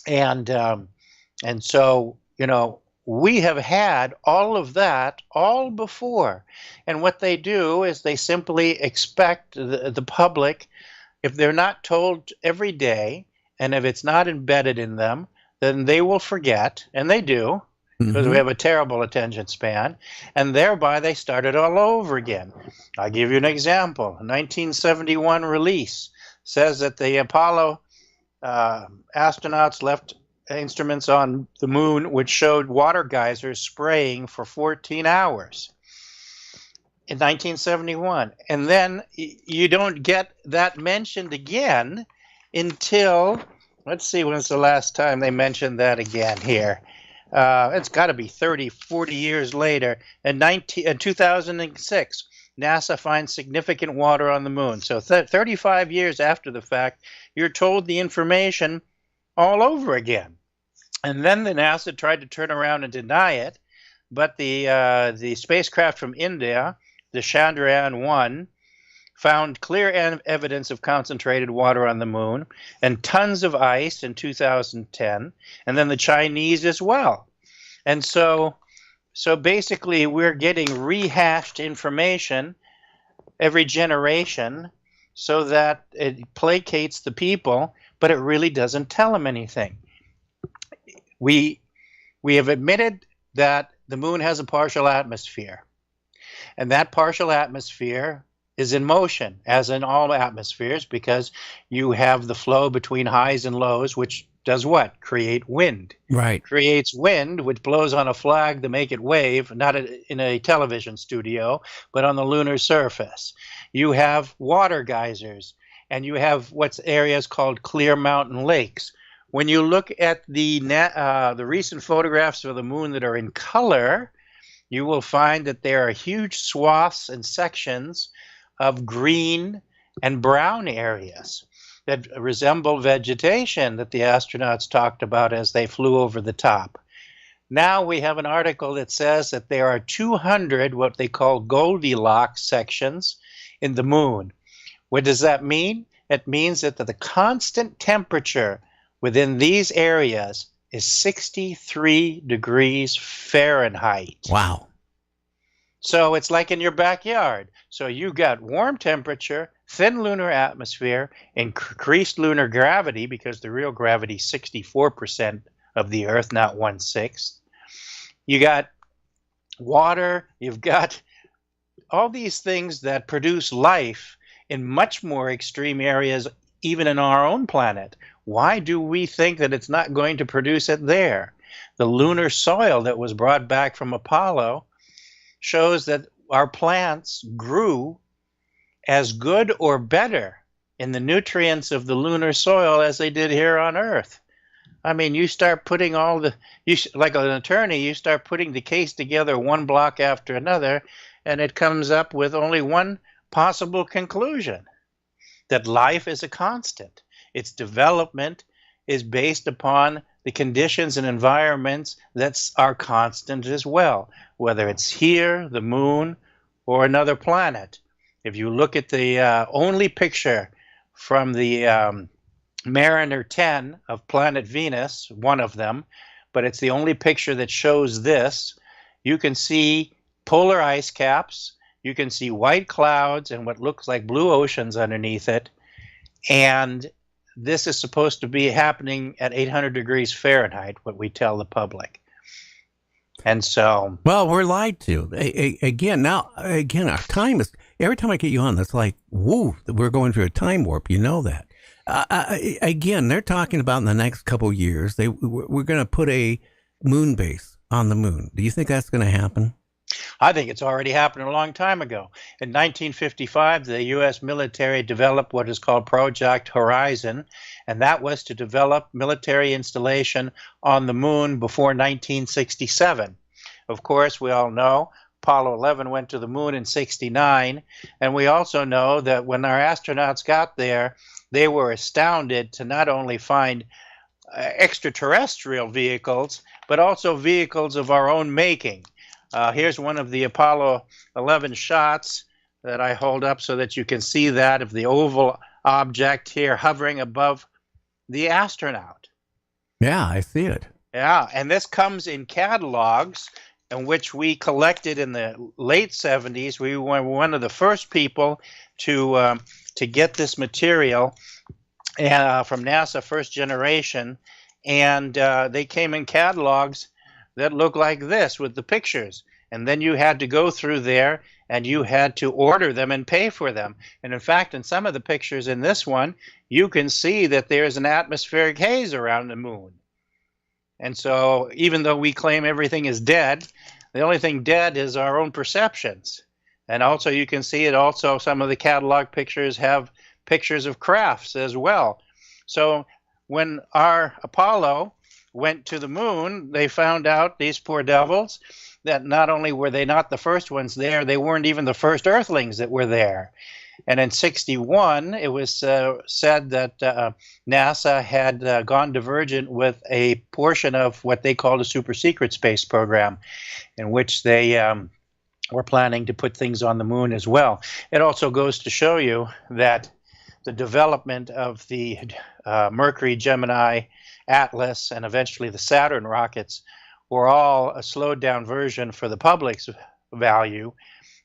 And so, you know, we have had all of that all before. And what they do is they simply expect the public, if they're not told every day, and if it's not embedded in them, then they will forget, and they do, because we have a terrible attention span, and thereby they start it all over again. I'll give you an example. A 1971 release says that the Apollo astronauts left instruments on the moon which showed water geysers spraying for 14 hours in 1971. And then you don't get that mentioned again until, let's see, when's the last time they mentioned that again here? It's got to be 30, 40 years later. In 2006, NASA finds significant water on the moon. So 35 years after the fact, you're told the information all over again. And then the NASA tried to turn around and deny it, but the spacecraft from India, the Chandrayaan-1, found clear evidence of concentrated water on the moon and tons of ice in 2010, and then the Chinese as well. And so basically we're getting rehashed information every generation so that it placates the people, but it really doesn't tell them anything. We have admitted that the moon has a partial atmosphere, and that partial atmosphere is in motion, as in all atmospheres, because you have the flow between highs and lows, which does what? Create wind. Right. Creates wind, which blows on a flag to make it wave, not in a television studio, but on the lunar surface. You have water geysers, and you have what's areas called clear mountain lakes. When you look at the recent photographs of the moon that are in color, you will find that there are huge swaths and sections of green and brown areas that resemble vegetation that the astronauts talked about as they flew over the top. Now we have an article that says that there are 200 what they call Goldilocks sections in the moon. What does that mean? It means that the constant temperature within these areas is 63 degrees Fahrenheit. Wow. So it's like in your backyard. So you got warm temperature, thin lunar atmosphere, increased lunar gravity, because the real gravity is 64% of the Earth, not 1/6. You got water, you've got all these things that produce life in much more extreme areas, even in our own planet. Why do we think that it's not going to produce it there? The lunar soil that was brought back from Apollo shows that our plants grew as good or better in the nutrients of the lunar soil as they did here on Earth. I mean, you start putting like an attorney, you start putting the case together one block after another, and it comes up with only one possible conclusion, that life is a constant. Its development is based upon the conditions and environments that are constant as well, whether it's here, the moon, or another planet. If you look at the only picture from the Mariner 10 of planet Venus, one of them, but it's the only picture that shows this. You can see polar ice caps. You can see white clouds and what looks like blue oceans underneath it. And this is supposed to be happening at 800 degrees Fahrenheit, what we tell the public. And so... Well, we're lied to. Again, our time is... Every time I get you on, it's like, woo, we're going through a time warp. You know that. Again, they're talking about in the next couple of years, we're going to put a moon base on the moon. Do you think that's going to happen? I think it's already happened a long time ago. In 1955, the U.S. military developed what is called Project Horizon, and that was to develop military installation on the moon before 1967. Of course, we all know Apollo 11 went to the moon in 69, and we also know that when our astronauts got there, they were astounded to not only find extraterrestrial vehicles, but also vehicles of our own making. Here's one of the Apollo 11 shots that I hold up so that you can see that of the oval object here hovering above the astronaut. Yeah, I see it. Yeah, and this comes in catalogs in which we collected in the late 70s. We were one of the first people to get this material from NASA first generation, and they came in catalogs that look like this with the pictures. And then you had to go through there and you had to order them and pay for them. And in fact, in some of the pictures in this one, you can see that there's an atmospheric haze around the moon. And so even though we claim everything is dead, the only thing dead is our own perceptions. And also you can see it also, some of the catalog pictures have pictures of crafts as well. So when our Apollo went to the moon, they found out, these poor devils, that not only were they not the first ones there, they weren't even the first Earthlings that were there. And in 61, it was said that NASA had gone divergent with a portion of what they called a super secret space program, in which they were planning to put things on the moon as well. It also goes to show you that the development of the Mercury, Gemini, Atlas, and eventually the Saturn rockets were all a slowed down version for the public's value,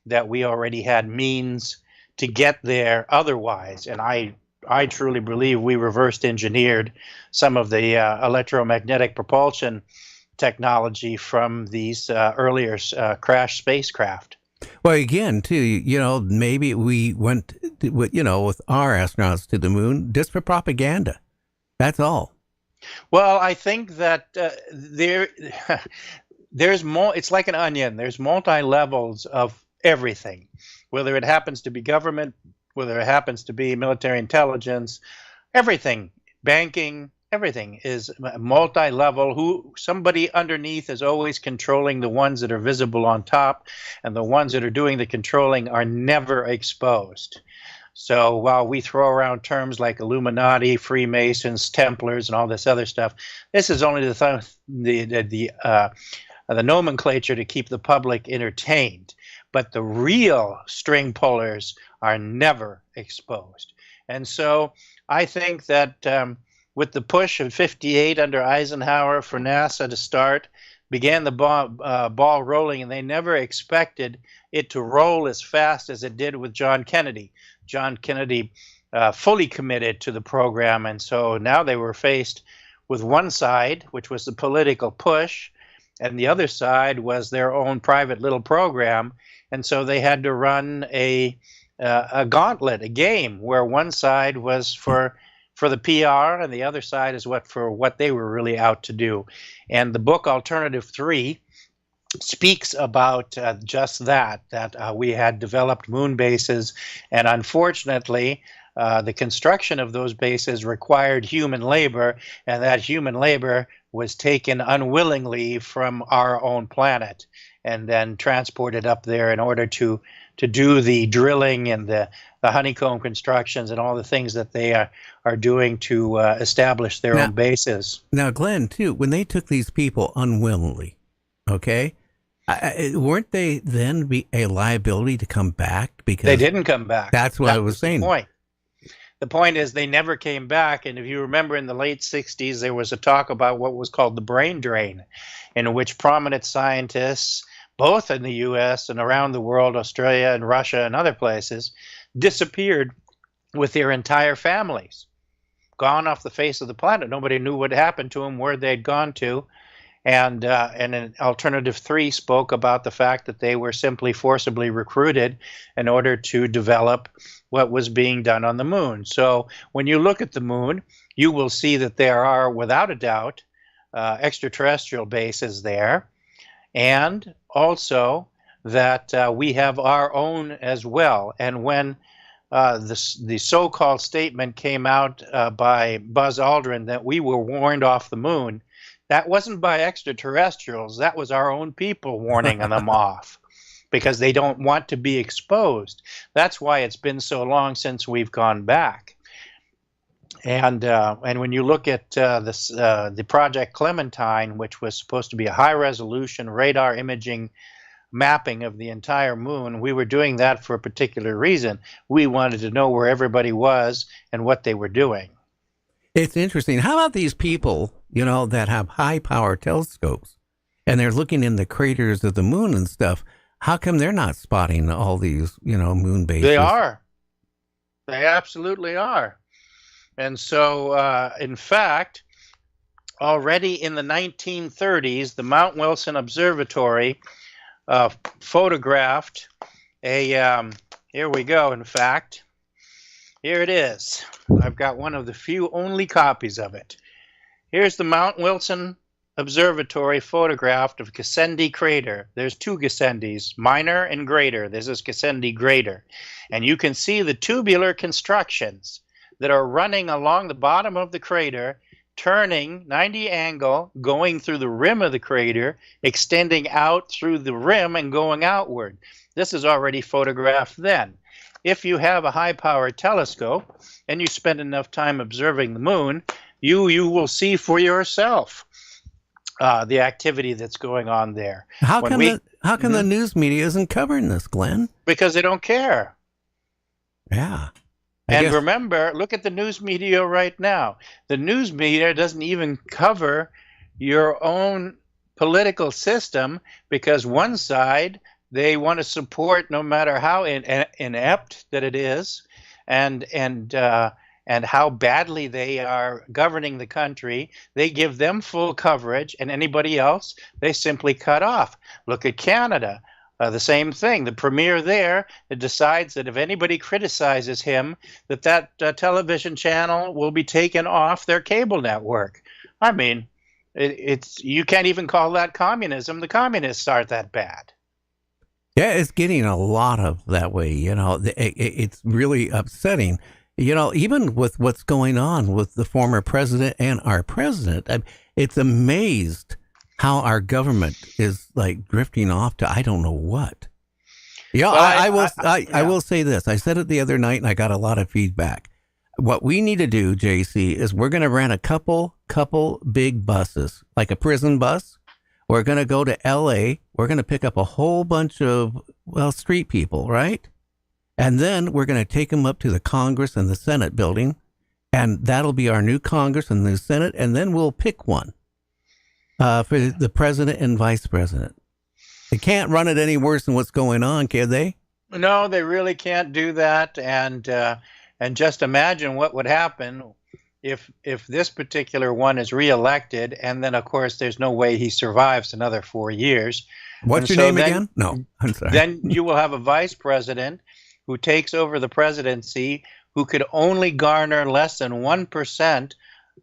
that we already had means to get there otherwise. And I truly believe we reversed engineered some of the electromagnetic propulsion technology from these earlier crash spacecraft. Well, again, too, maybe we went, with our astronauts to the moon just for propaganda. That's all. Well, I think that there's more. It's like an onion. There's multi-levels of everything, whether it happens to be government, whether it happens to be military intelligence, everything, banking, everything is multi-level. Somebody underneath is always controlling the ones that are visible on top, and the ones that are doing the controlling are never exposed. So while we throw around terms like Illuminati, Freemasons, Templars, and all this other stuff, this is only the nomenclature to keep the public entertained. But the real string pullers are never exposed. And so I think that with the push of 58 under Eisenhower for NASA to start, began the ball rolling, and they never expected it to roll as fast as it did with John Kennedy. John Kennedy fully committed to the program, and so now they were faced with one side, which was the political push, and the other side was their own private little program, and so they had to run a gauntlet, a game, where one side was for the PR, and the other side is for what they were really out to do. And the book Alternative 3 speaks about just that we had developed moon bases, and unfortunately the construction of those bases required human labor, and that human labor was taken unwillingly from our own planet and then transported up there in order to do the drilling and the honeycomb constructions and all the things that they are doing to establish their own bases. Now, Glenn, too, when they took these people unwillingly, okay, weren't they then be a liability to come back? Because they didn't come back. That's what I was saying. The point. the point is they never came back. And if you remember, in the late 60s, there was a talk about what was called the brain drain, in which prominent scientists, both in the U.S. and around the world, Australia and Russia and other places, disappeared with their entire families, gone off the face of the planet. Nobody knew what happened to them, where they'd gone to. And an Alternative 3 spoke about the fact that they were simply forcibly recruited in order to develop what was being done on the moon. So when you look at the moon, you will see that there are, without a doubt, extraterrestrial bases there, and also that we have our own as well. And when the so-called statement came out by Buzz Aldrin that we were warned off the moon, that wasn't by extraterrestrials. That was our own people warning them off, because they don't want to be exposed. That's why it's been so long since we've gone back. And when you look at the Project Clementine, which was supposed to be a high-resolution radar imaging mapping of the entire moon, we were doing that for a particular reason. We wanted to know where everybody was and what they were doing. It's interesting. How about these people, that have high-power telescopes, and they're looking in the craters of the moon and stuff? How come they're not spotting all these, moon bases? They are. They absolutely are. And so, in fact, already in the 1930s, the Mount Wilson Observatory photographed a, here we go, in fact. Here it is. I've got one of the few only copies of it. Here's the Mount Wilson Observatory photographed of Gassendi crater. There's two Gassendis, minor and greater. This is Gassendi greater. And you can see the tubular constructions that are running along the bottom of the crater, turning 90 angle, going through the rim of the crater, extending out through the rim and going outward. This is already photographed then. If you have a high-powered telescope and you spend enough time observing the moon, you will see for yourself the activity that's going on there. How come the news media isn't covering this, Glenn? Because they don't care. Yeah. And remember, look at the news media right now. The news media doesn't even cover your own political system, because one side, they want to support, no matter how inept that it is, and how badly they are governing the country. They give them full coverage, and anybody else, they simply cut off. Look at Canada. The same thing. The premier there decides that if anybody criticizes him, that television channel will be taken off their cable network. I mean, you can't even call that communism. The communists aren't that bad. Yeah, it's getting a lot of that way. It's really upsetting. Even with what's going on with the former president and our president, it's amazed how our government is like drifting off to I don't know what. Yeah, well, I will say this. I said it the other night, and I got a lot of feedback. What we need to do, JC, is we're going to rent a couple big buses, like a prison bus. We're going to go to L.A. We're going to pick up a whole bunch of, street people, right? And then we're going to take them up to the Congress and the Senate building, and that'll be our new Congress and the Senate, and then we'll pick one for the president and vice president. They can't run it any worse than what's going on, can they? No, they really can't do that. And just imagine what would happen if this particular one is reelected, and then of course there's no way he survives another 4 years. What's your name again? No, I'm sorry. Then you will have a vice president who takes over the presidency, who could only garner less than 1%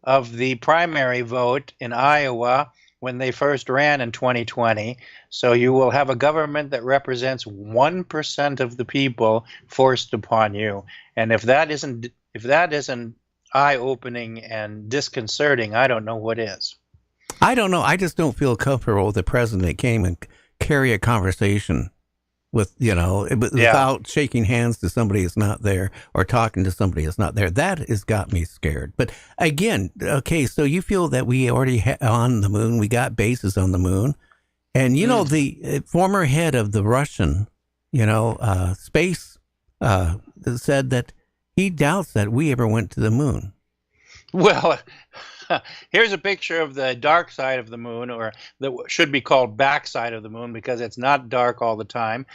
of the primary vote in Iowa when they first ran in 2020. So you will have a government that represents 1% of the people forced upon you. And if that isn't eye-opening and disconcerting, I don't know what is. I don't know. I just don't feel comfortable with the president that came and carry a conversation with, without shaking hands to somebody that's not there or talking to somebody that's not there. That has got me scared. But again, okay, so you feel that we already on the moon, we got bases on the moon. And, the former head of the Russian, space said that he doubts that we ever went to the moon. Well, here's a picture of the dark side of the moon, or that should be called backside of the moon, because it's not dark all the time.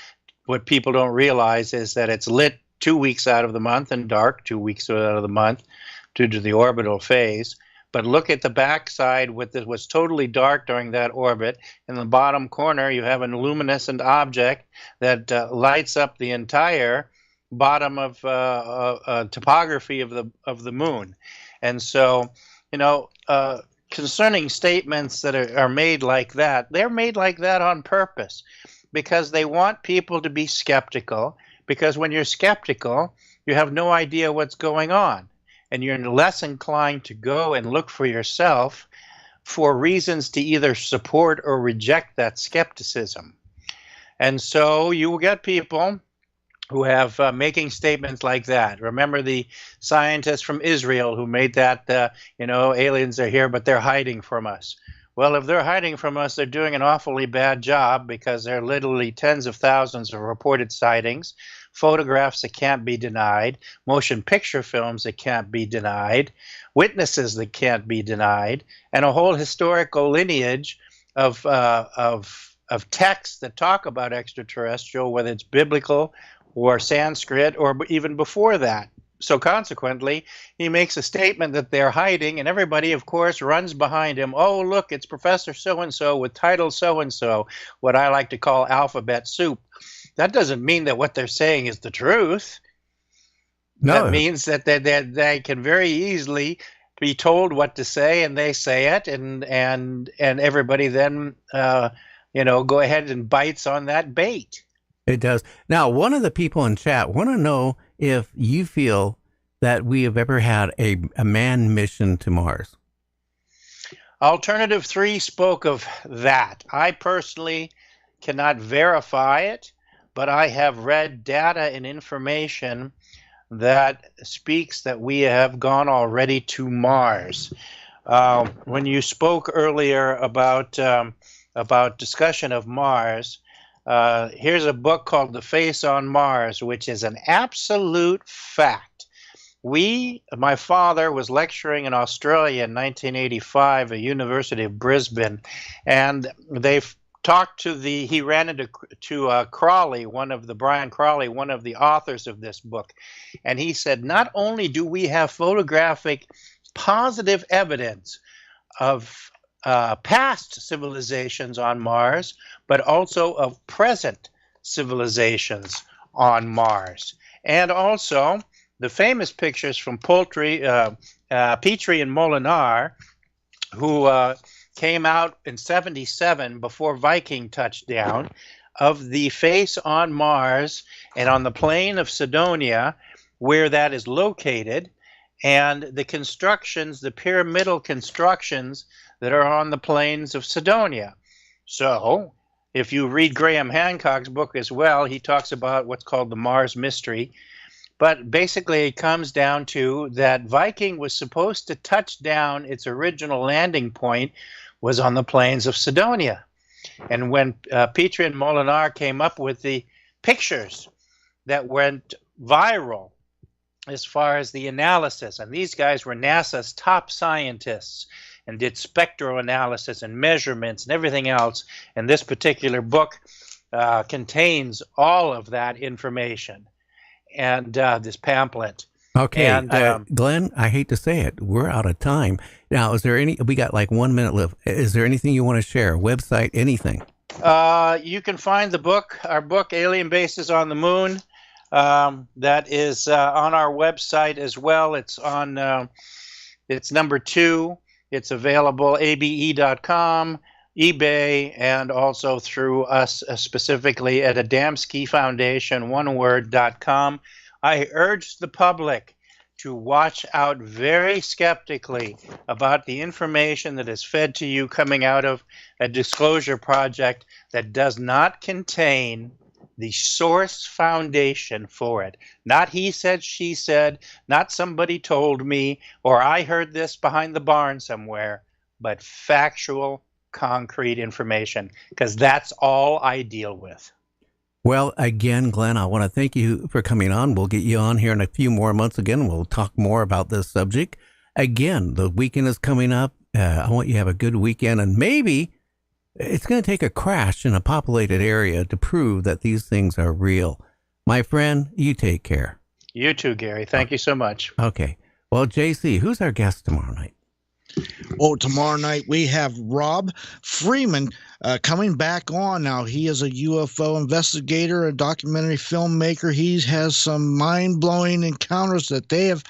What people don't realize is that it's lit 2 weeks out of the month and dark 2 weeks out of the month due to the orbital phase. But look at the backside with it was totally dark during that orbit. In the bottom corner, you have an luminescent object that lights up the entire bottom of topography of the moon. And so, concerning statements that are made like that, they're made like that on purpose because they want people to be skeptical. Because when you're skeptical, you have no idea what's going on. And you're less inclined to go and look for yourself for reasons to either support or reject that skepticism. And so you will get people who have making statements like that. Remember the scientists from Israel who made that, aliens are here, but they're hiding from us. Well, if they're hiding from us, they're doing an awfully bad job, because there are literally tens of thousands of reported sightings, photographs that can't be denied, motion picture films that can't be denied, witnesses that can't be denied, and a whole historical lineage of texts that talk about extraterrestrial, whether it's biblical or Sanskrit or even before that. So consequently, he makes a statement that they're hiding, and everybody, of course, runs behind him. Oh, look, it's Professor so-and-so with title so-and-so, what I like to call alphabet soup. That doesn't mean that what they're saying is the truth. No. That means that they can very easily be told what to say, and they say it, and everybody then, go ahead and bites on that bait. It does. Now, one of the people in chat want to know if you feel that we have ever had a manned mission to Mars. Alternative 3 spoke of that. I personally cannot verify it, but I have read data and information that speaks that we have gone already to Mars. When you spoke earlier about discussion of Mars, here's a book called The Face on Mars, which is an absolute fact. My father was lecturing in Australia in 1985 at University of Brisbane, and they talked to he ran into Crawley, Brian Crawley, one of the authors of this book, and he said, not only do we have photographic positive evidence of past civilizations on Mars, but also of present civilizations on Mars. And also the famous pictures from Petrie and Molinar, who came out in 1977 before Viking touched down, of the face on Mars and on the plain of Cydonia, where that is located, and the constructions, the pyramidal constructions that are on the plains of Cydonia. So, if you read Graham Hancock's book as well, he talks about what's called the Mars Mystery. But basically, it comes down to that Viking was supposed to touch down, its original landing point was on the plains of Cydonia. And when Petrie and Molinar came up with the pictures that went viral as far as the analysis, and these guys were NASA's top scientists and did spectral analysis and measurements and everything else, and this particular book contains all of that information, and this pamphlet. Okay, and, Glenn, I hate to say it, we're out of time. Now, is there we got like 1 minute left. Is there anything you want to share? Website, anything? You can find our book, Alien Bases on the Moon. That is on our website as well. It's on, it's number 2. It's available abe.com, eBay, and also through us specifically at Adamski Foundation, oneword.com. I urge the public to watch out very skeptically about the information that is fed to you coming out of a disclosure project that does not contain the source foundation for it. Not he said, she said, not somebody told me, or I heard this behind the barn somewhere, but factual, concrete information, because that's all I deal with. Well, again, Glenn, I want to thank you for coming on. We'll get you on here in a few more months again. We'll talk more about this subject. Again, the weekend is coming up. I want you to have a good weekend, and maybe it's going to take a crash in a populated area to prove that these things are real. My friend, you take care. You too, Gary. Thank you so much. Okay. Well, JC, who's our guest tomorrow night? Oh, tomorrow night we have Rob Freeman coming back on. Now, he is a UFO investigator, a documentary filmmaker. He has some mind-blowing encounters that they have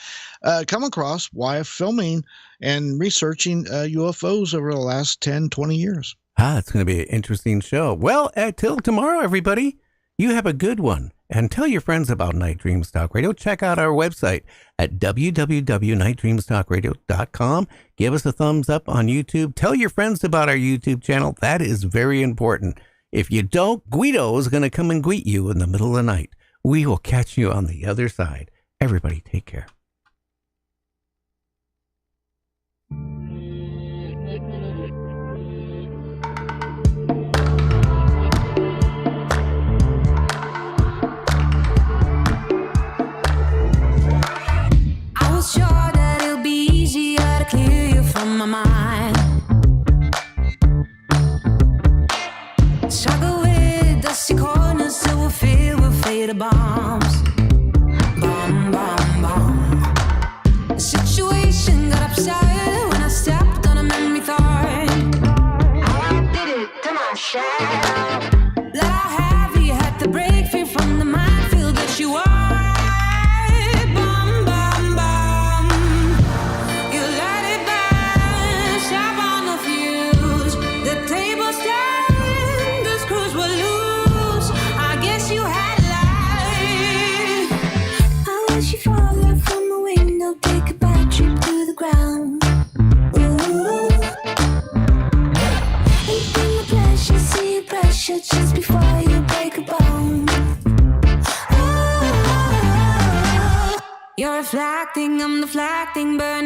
come across while filming and researching UFOs over the last 10, 20 years. It's going to be an interesting show. Well, till tomorrow, everybody, you have a good one. And tell your friends about Night Dreams Talk Radio. Check out our website at www.nightdreamstalkradio.com. Give us a thumbs up on YouTube. Tell your friends about our YouTube channel. That is very important. If you don't, Guido is going to come and greet you in the middle of the night. We will catch you on the other side. Everybody, take care. Sure that it'll be easier to clear you from my mind. Struggle with dusty corners till we're filled with fatal bombs. Bomb, bomb, bomb. The situation got upset when I stepped on a memory thought. I did it to myself. That I have you had to break free from the minefield that you are. Just before you break a bone. Oh, you're reflecting, I'm deflecting, burning.